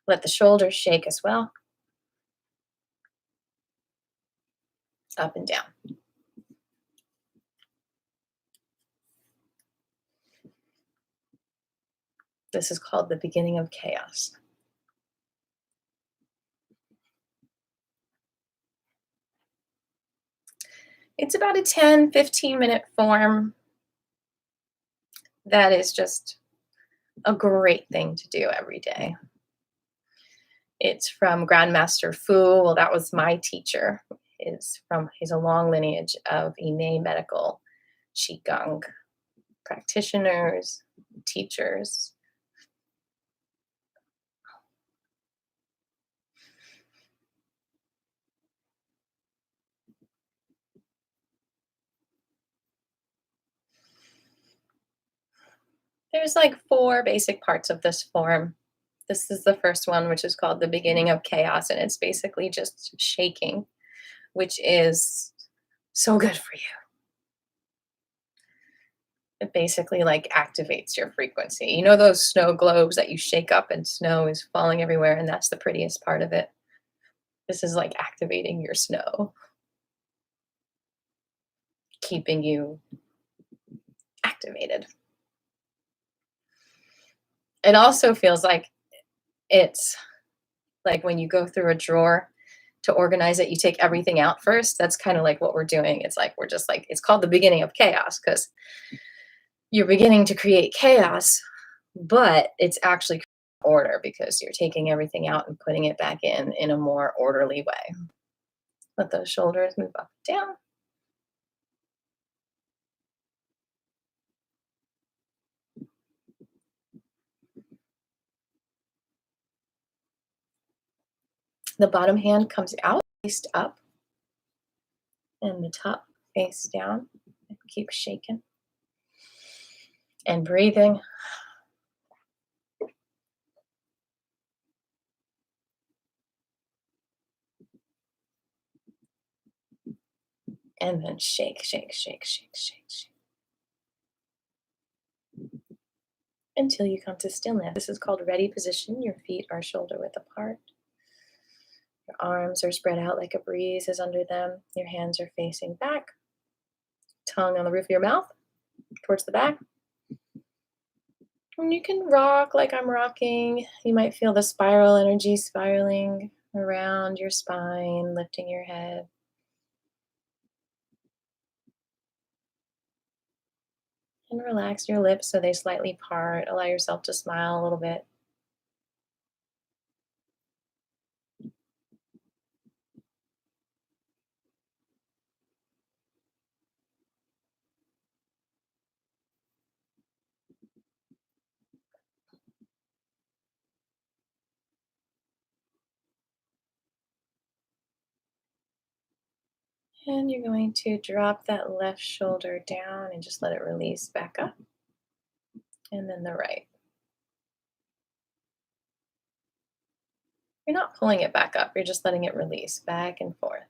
Let the shoulders shake as well. Up and down. This is called the beginning of chaos. It's about a 10-15 minute form that is just a great thing to do every day. It's from Grandmaster Fu. Well, that was my teacher. He's a long lineage of Ine medical Qigong practitioners, teachers. There's like 4 basic parts of this form. This is the first one, which is called the beginning of chaos, and it's basically just shaking, which is so good for you. It basically like activates your frequency. You know those snow globes that you shake up and snow is falling everywhere, and that's the prettiest part of it. This is like activating your snow, keeping you activated. It also feels like it's like when you go through a drawer to organize it, you take everything out first. That's kind of like what we're doing. It's like we're just like, it's called the beginning of chaos because you're beginning to create chaos, but it's actually order because you're taking everything out and putting it back in a more orderly way. Let those shoulders move up and down. The bottom hand comes out, faced up, and the top face down. And keep shaking and breathing. And then shake, shake, shake, shake, shake, shake. Until you come to stillness. This is called ready position. Your feet are shoulder width apart. Your arms are spread out like a breeze is under them. Your hands are facing back. Tongue on the roof of your mouth, towards the back. And you can rock like I'm rocking. You might feel the spiral energy spiraling around your spine, lifting your head. And relax your lips so they slightly part. Allow yourself to smile a little bit. And you're going to drop that left shoulder down and just let it release back up. And then the right. You're not pulling it back up, you're just letting it release back and forth.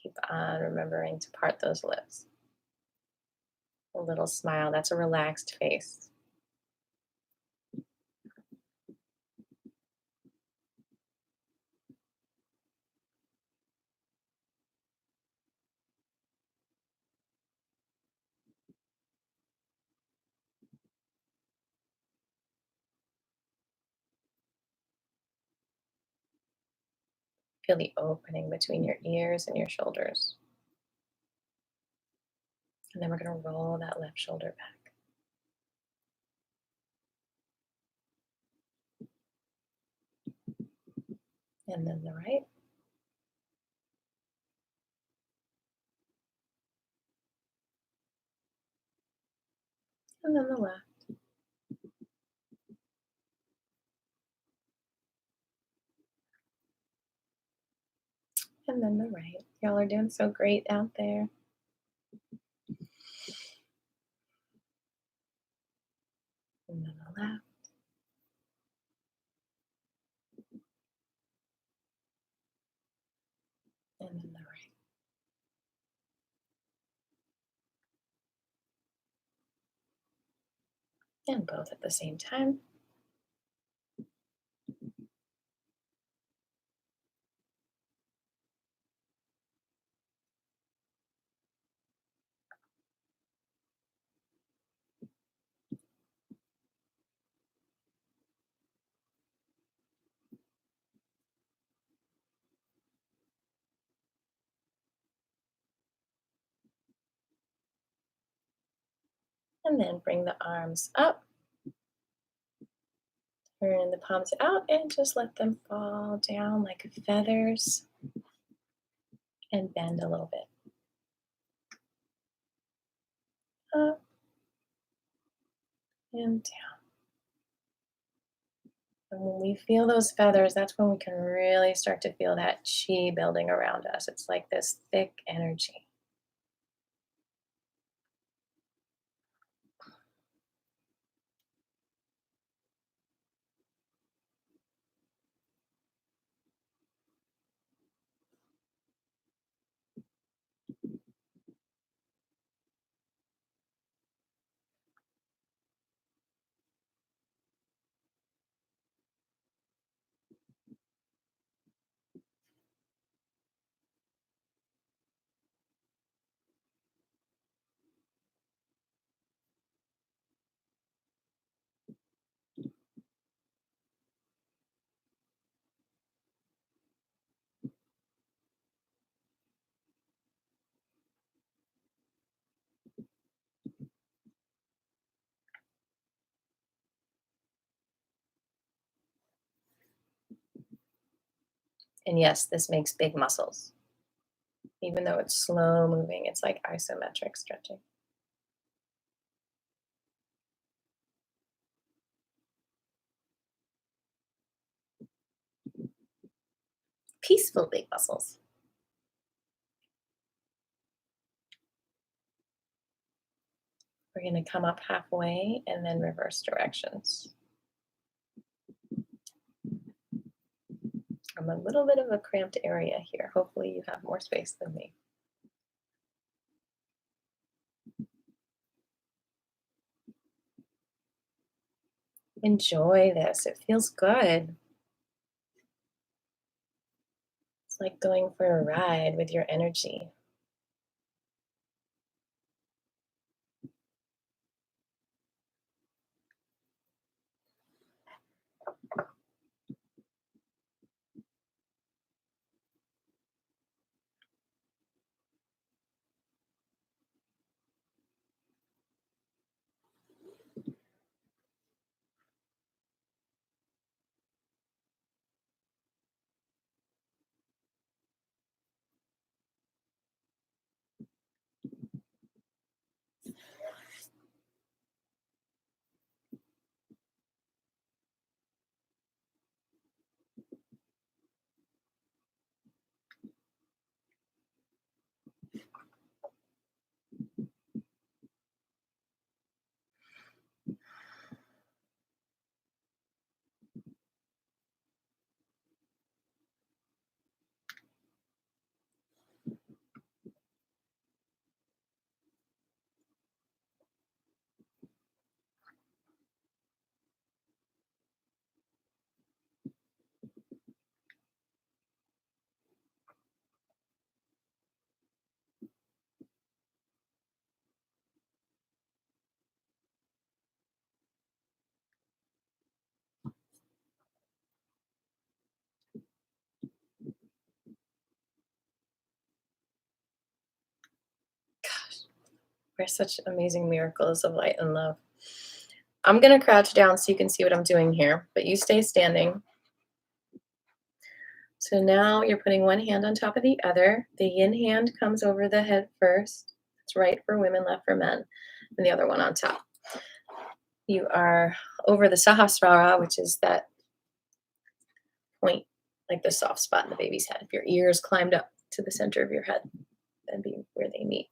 Keep on remembering to part those lips. A little smile, that's a relaxed face. Feel the opening between your ears and your shoulders. And then we're going to roll that left shoulder back. And then the right. And then the left. And then the right. Y'all are doing so great out there. And then the left. And then the right. And both at the same time. And then bring the arms up. Turn the palms out and just let them fall down like feathers. And bend a little bit. Up and down. And when we feel those feathers, that's when we can really start to feel that chi building around us. It's like this thick energy. And yes, this makes big muscles. Even though it's slow moving, it's like isometric stretching. Peaceful big muscles. We're going to come up halfway and then reverse directions. I'm a little bit of a cramped area here. Hopefully you have more space than me. Enjoy this. It feels good. It's like going for a ride with your energy. We're such amazing miracles of light and love. I'm going to crouch down so you can see what I'm doing here, but you stay standing. So now you're putting one hand on top of the other. The yin hand comes over the head first. It's right for women, left for men, and the other one on top. You are over the sahasrara, which is that point, like the soft spot in the baby's head. If your ears climbed up to the center of your head, that'd be where they meet.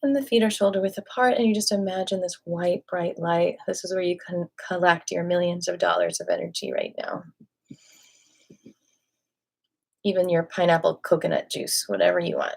And the feet are shoulder width apart, and you just imagine this white, bright light. This is where you can collect your millions of dollars of energy right now. Even your pineapple coconut juice, whatever you want.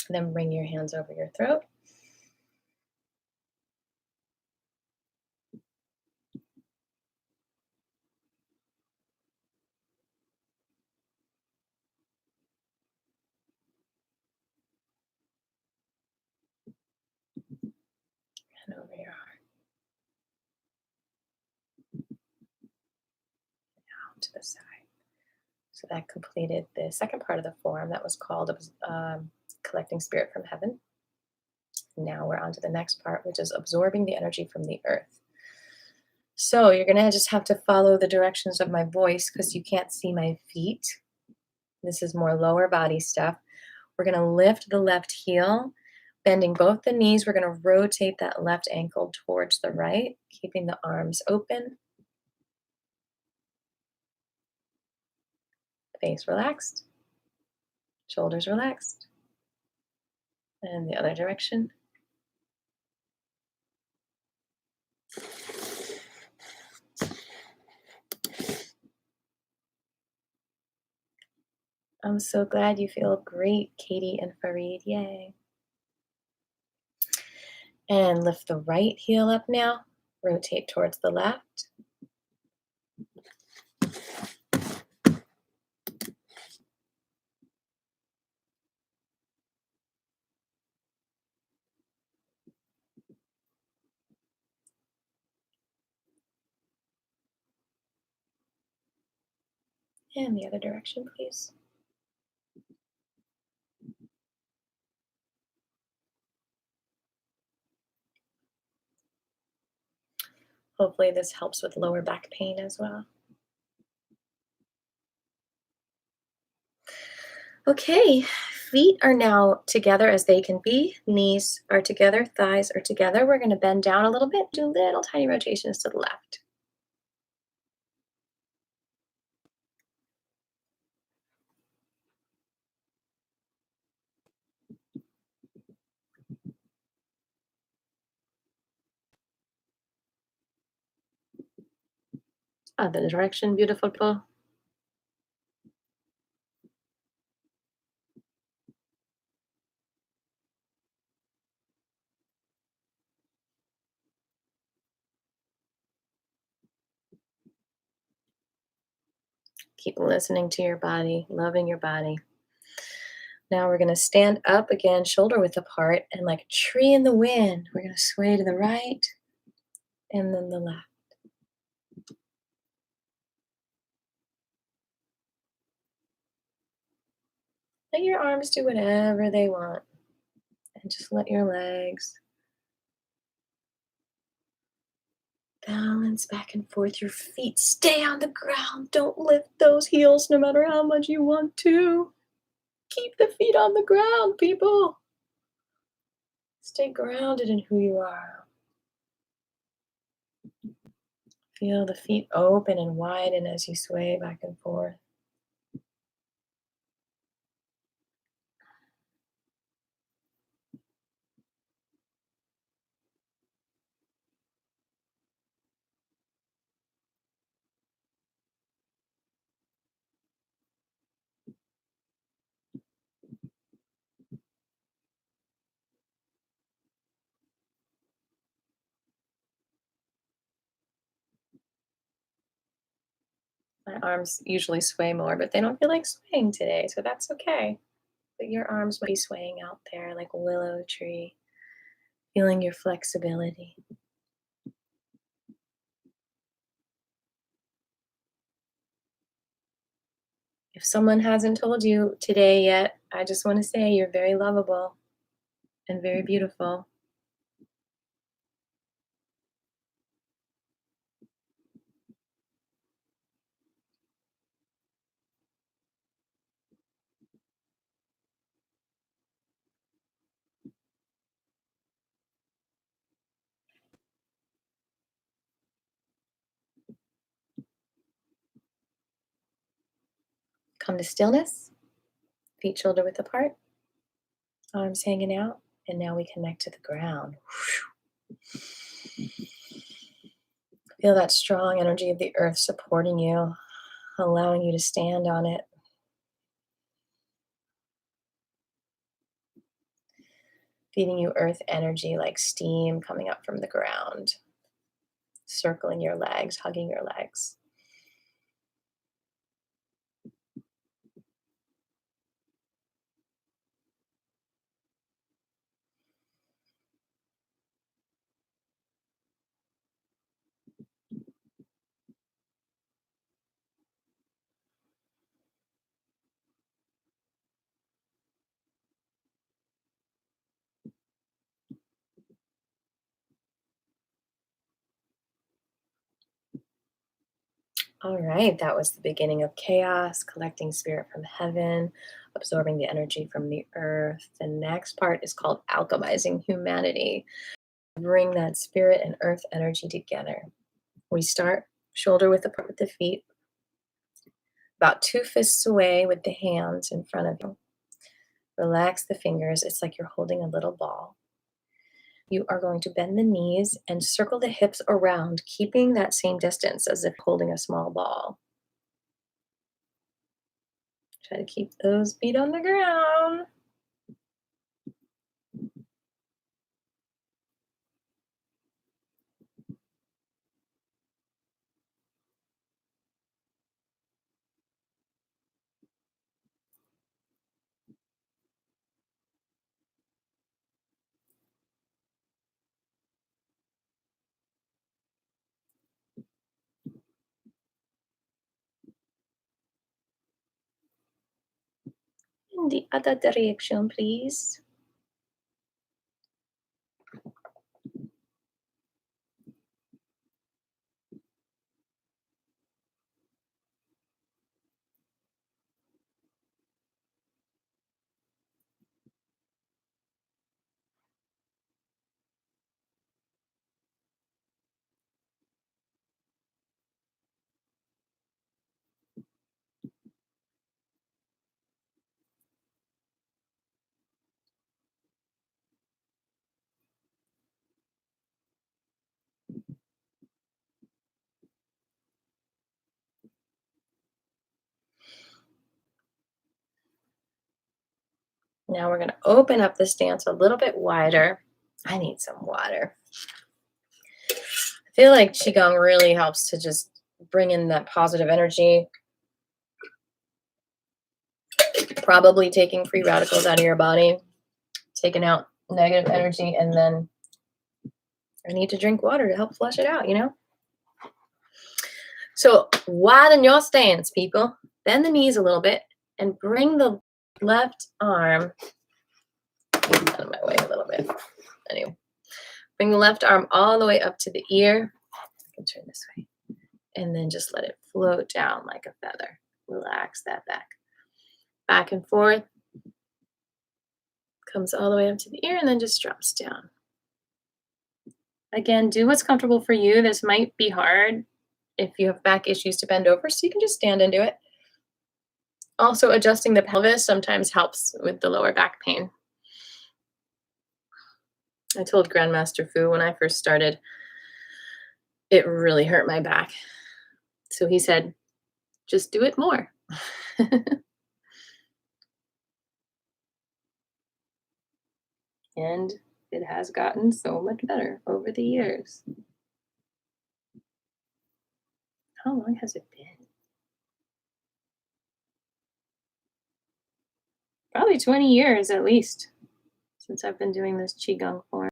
And then bring your hands over your throat. And over your heart. Out to the side. So that completed the second part of the form that was called collecting spirit from heaven. Now we're on to the next part, which is absorbing the energy from the earth. So you're going to just have to follow the directions of my voice because you can't see my feet. This is more lower body stuff. We're going to lift the left heel, bending both the knees. We're going to rotate that left ankle towards the right, keeping the arms open. Face relaxed. Shoulders relaxed. And the other direction. I'm so glad you feel great, Katie and Fareed. Yay. And lift the right heel up now. Rotate towards the left. And the other direction, please. Hopefully this helps with lower back pain as well. Okay, feet are now together as they can be. Knees are together, thighs are together. We're going to bend down a little bit, do little tiny rotations to the left. Other direction, beautiful pull. Keep listening to your body, loving your body. Now we're going to stand up again, shoulder width apart, and like a tree in the wind, we're going to sway to the right and then the left. Let your arms do whatever they want. And just let your legs balance back and forth. Your feet stay on the ground. Don't lift those heels no matter how much you want to. Keep the feet on the ground, people. Stay grounded in who you are. Feel the feet open and widen as you sway back and forth. My arms usually sway more, but they don't feel like swaying today, so that's okay. But your arms might be swaying out there like a willow tree, feeling your flexibility. If someone hasn't told you today yet, I just want to say you're very lovable and very beautiful. Come to stillness, feet shoulder width apart, arms hanging out, and now we connect to the ground. Feel that strong energy of the earth supporting you, allowing you to stand on it. Feeding you earth energy like steam coming up from the ground, circling your legs, hugging your legs. All right, that was the beginning of chaos, collecting spirit from heaven, absorbing the energy from the earth. The next part is called alchemizing humanity. Bring that spirit and earth energy together. We start shoulder width apart with the feet, about 2 fists away with the hands in front of you. Relax the fingers. It's like you're holding a little ball. You are going to bend the knees and circle the hips around, keeping that same distance as if holding a small ball. Try to keep those feet on the ground. In the other direction, please. Now we're going to open up the stance a little bit wider. I need some water. I feel like Qigong really helps to just bring in that positive energy. Probably taking free radicals out of your body, taking out negative energy, and then I need to drink water to help flush it out, you know? So widen your stance, people. Bend the knees a little bit and bring the left arm out of my way a little bit. Anyway, bring the left arm all the way up to the ear. I can turn this way. And then just let it float down like a feather. Relax that back. Back and forth. Comes all the way up to the ear and then just drops down. Again, do what's comfortable for you. This might be hard if you have back issues to bend over, so you can just stand and do it. Also, adjusting the pelvis sometimes helps with the lower back pain. I told Grandmaster Fu when I first started, it really hurt my back. So he said, just do it more. And it has gotten so much better over the years. How long has it been? probably 20 years at least since I've been doing this Qigong form.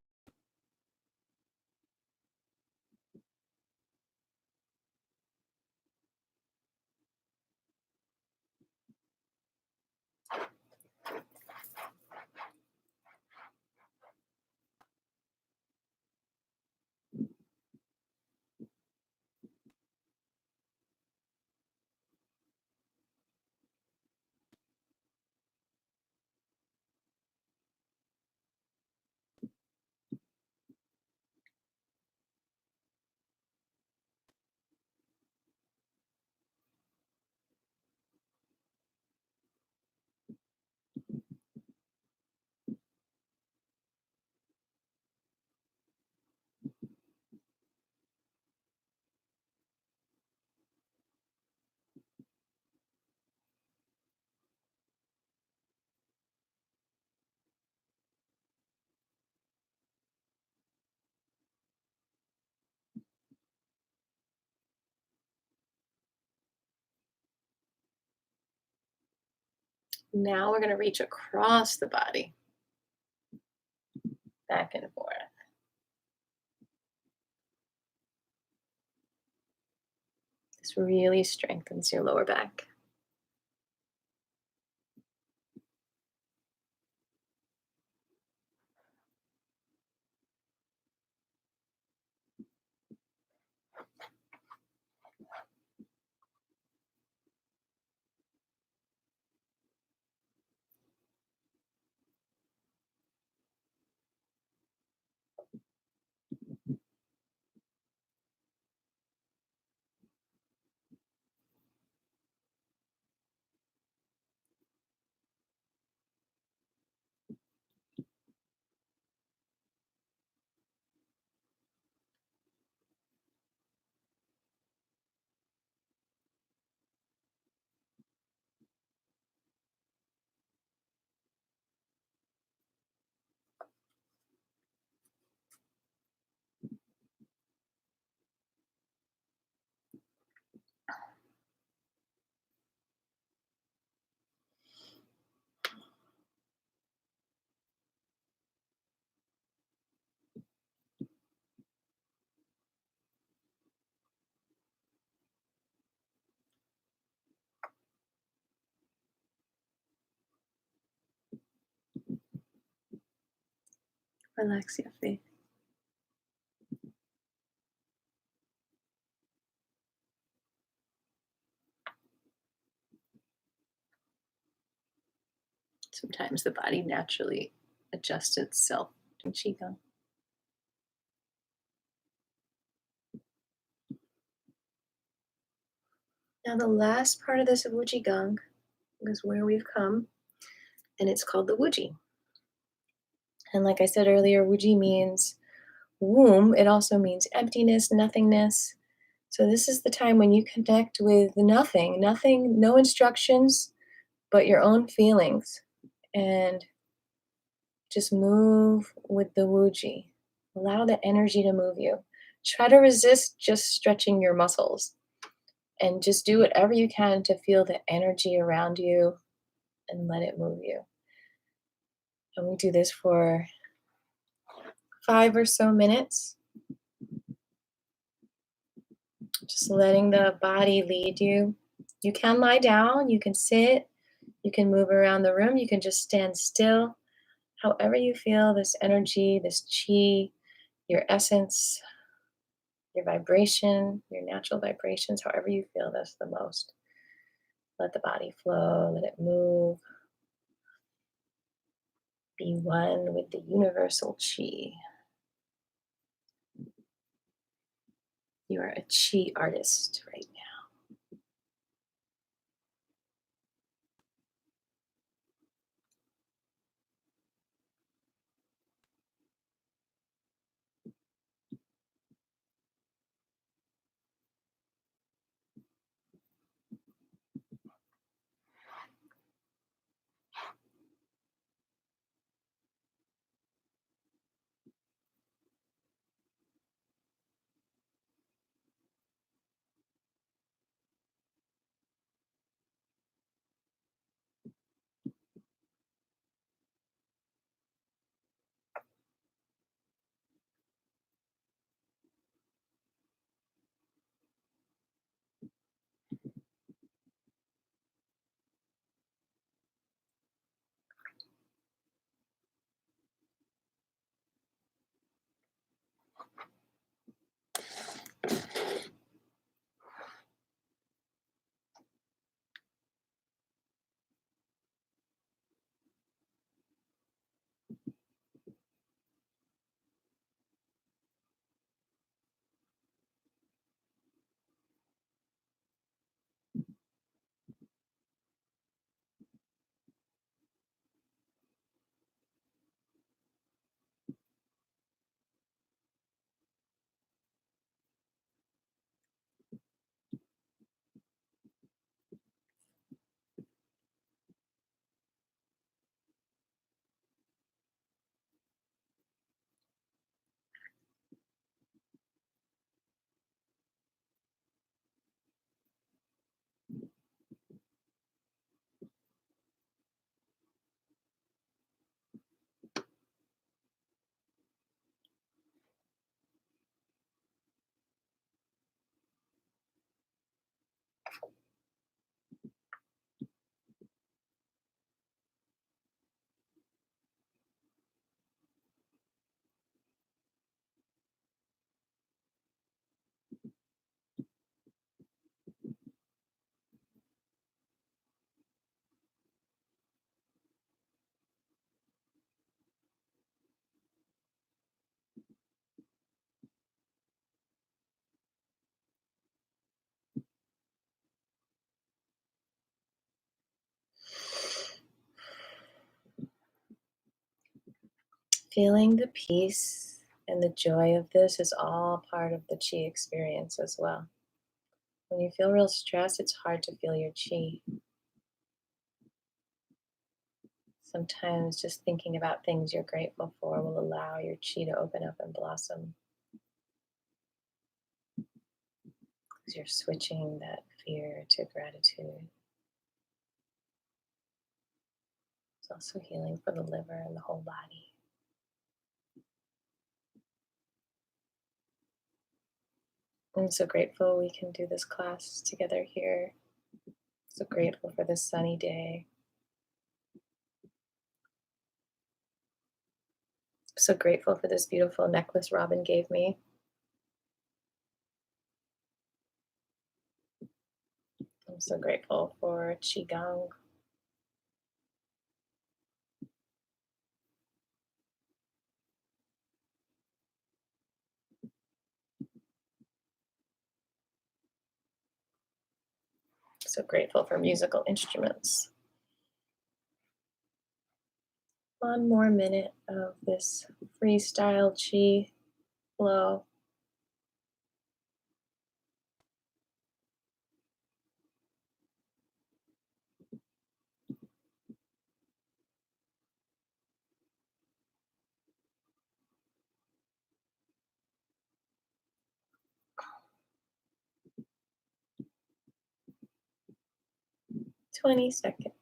Now we're going to reach across the body, back and forth. This really strengthens your lower back. Relax your face. Sometimes the body naturally adjusts itself to Qigong. Now the last part of this Qigong is where we've come, and it's called the Wuji. And like I said earlier, Wuji means womb. It also means emptiness, nothingness. So this is the time when you connect with nothing, no instructions, but your own feelings. And just move with the Wuji. Allow the energy to move you. Try to resist just stretching your muscles. And just do whatever you can to feel the energy around you and let it move you. And we do this for 5 or so minutes. Just letting the body lead you. You can lie down, you can sit, you can move around the room, you can just stand still. However you feel this energy, this chi, your essence, your vibration, your natural vibrations, however you feel this the most. Let the body flow, let it move. Be one with the universal chi. You are a chi artist right now. Feeling the peace and the joy of this is all part of the chi experience as well. When you feel real stress, it's hard to feel your chi. Sometimes just thinking about things you're grateful for will allow your chi to open up and blossom. Because you're switching that fear to gratitude. It's also healing for the liver and the whole body. I'm so grateful we can do this class together here. So grateful for this sunny day. So grateful for this beautiful necklace Robin gave me. I'm so grateful for Qigong. So grateful for musical instruments. One more minute of this freestyle chi flow. Twenty seconds.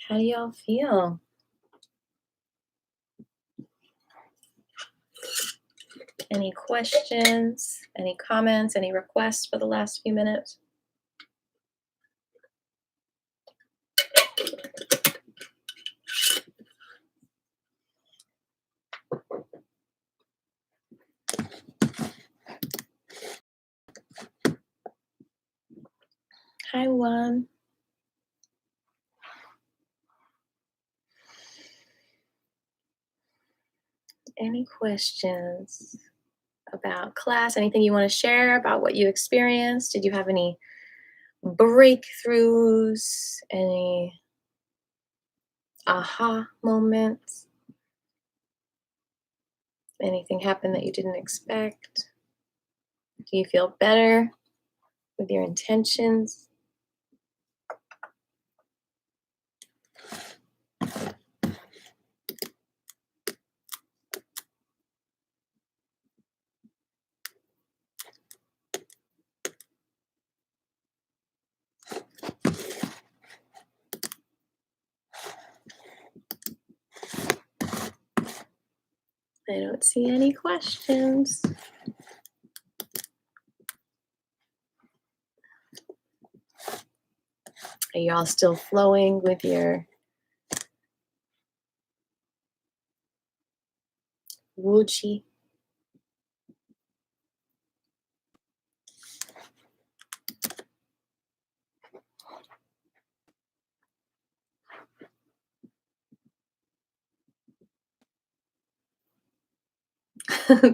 How do y'all feel? Any questions, any comments, any requests for the last few minutes? Hi, Juan. Any questions about class? Anything you want to share about what you experienced? Did you have any breakthroughs? Any aha moments? Anything happen that you didn't expect? Do you feel better with your intentions? I don't see any questions. Are you all still flowing with your Wu Chi?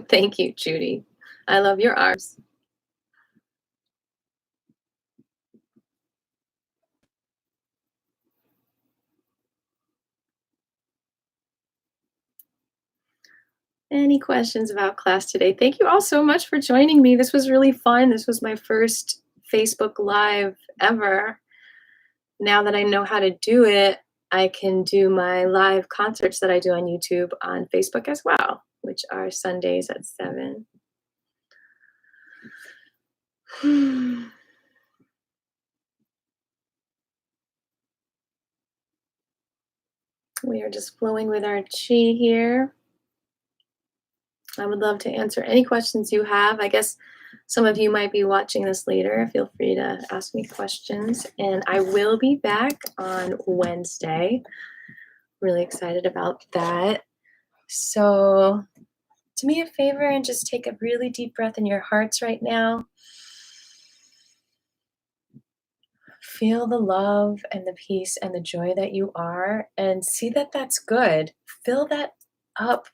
Thank you, Judy. I love your arms. Any questions about class today? Thank you all so much for joining me. This was really fun. This was my first Facebook Live ever. Now that I know how to do it, I can do my live concerts that I do on YouTube on Facebook as well, which are Sundays at 7. We are just flowing with our chi here. I would love to answer any questions you have. I guess some of you might be watching this later. Feel free to ask me questions. And I will be back on Wednesday. Really excited about that. So do me a favor and just take a really deep breath in your hearts right now. Feel the love and the peace and the joy that you are, and see that that's good. Fill that up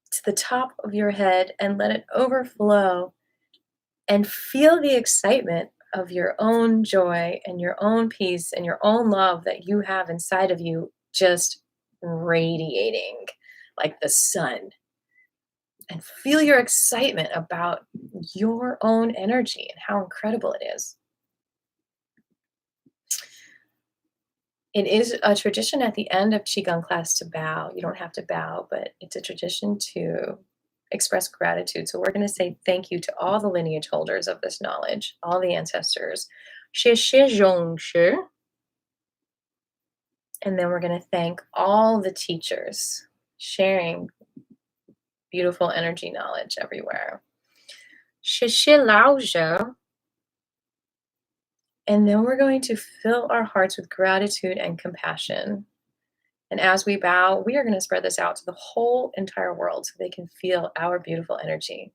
to the top of your head and let it overflow, and feel the excitement of your own joy and your own peace and your own love that you have inside of you, just radiating like the sun. And feel your excitement about your own energy and how incredible it is. It is a tradition at the end of Qigong class to bow. You don't have to bow, but it's a tradition to express gratitude. So we're going to say thank you to all the lineage holders of this knowledge, all the ancestors. 谢谢宗师. And then we're going to thank all the teachers sharing beautiful energy knowledge everywhere. 谢谢老师. And then we're going to fill our hearts with gratitude and compassion. And as we bow, we are going to spread this out to the whole entire world so they can feel our beautiful energy.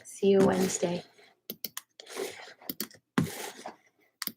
See you Wednesday.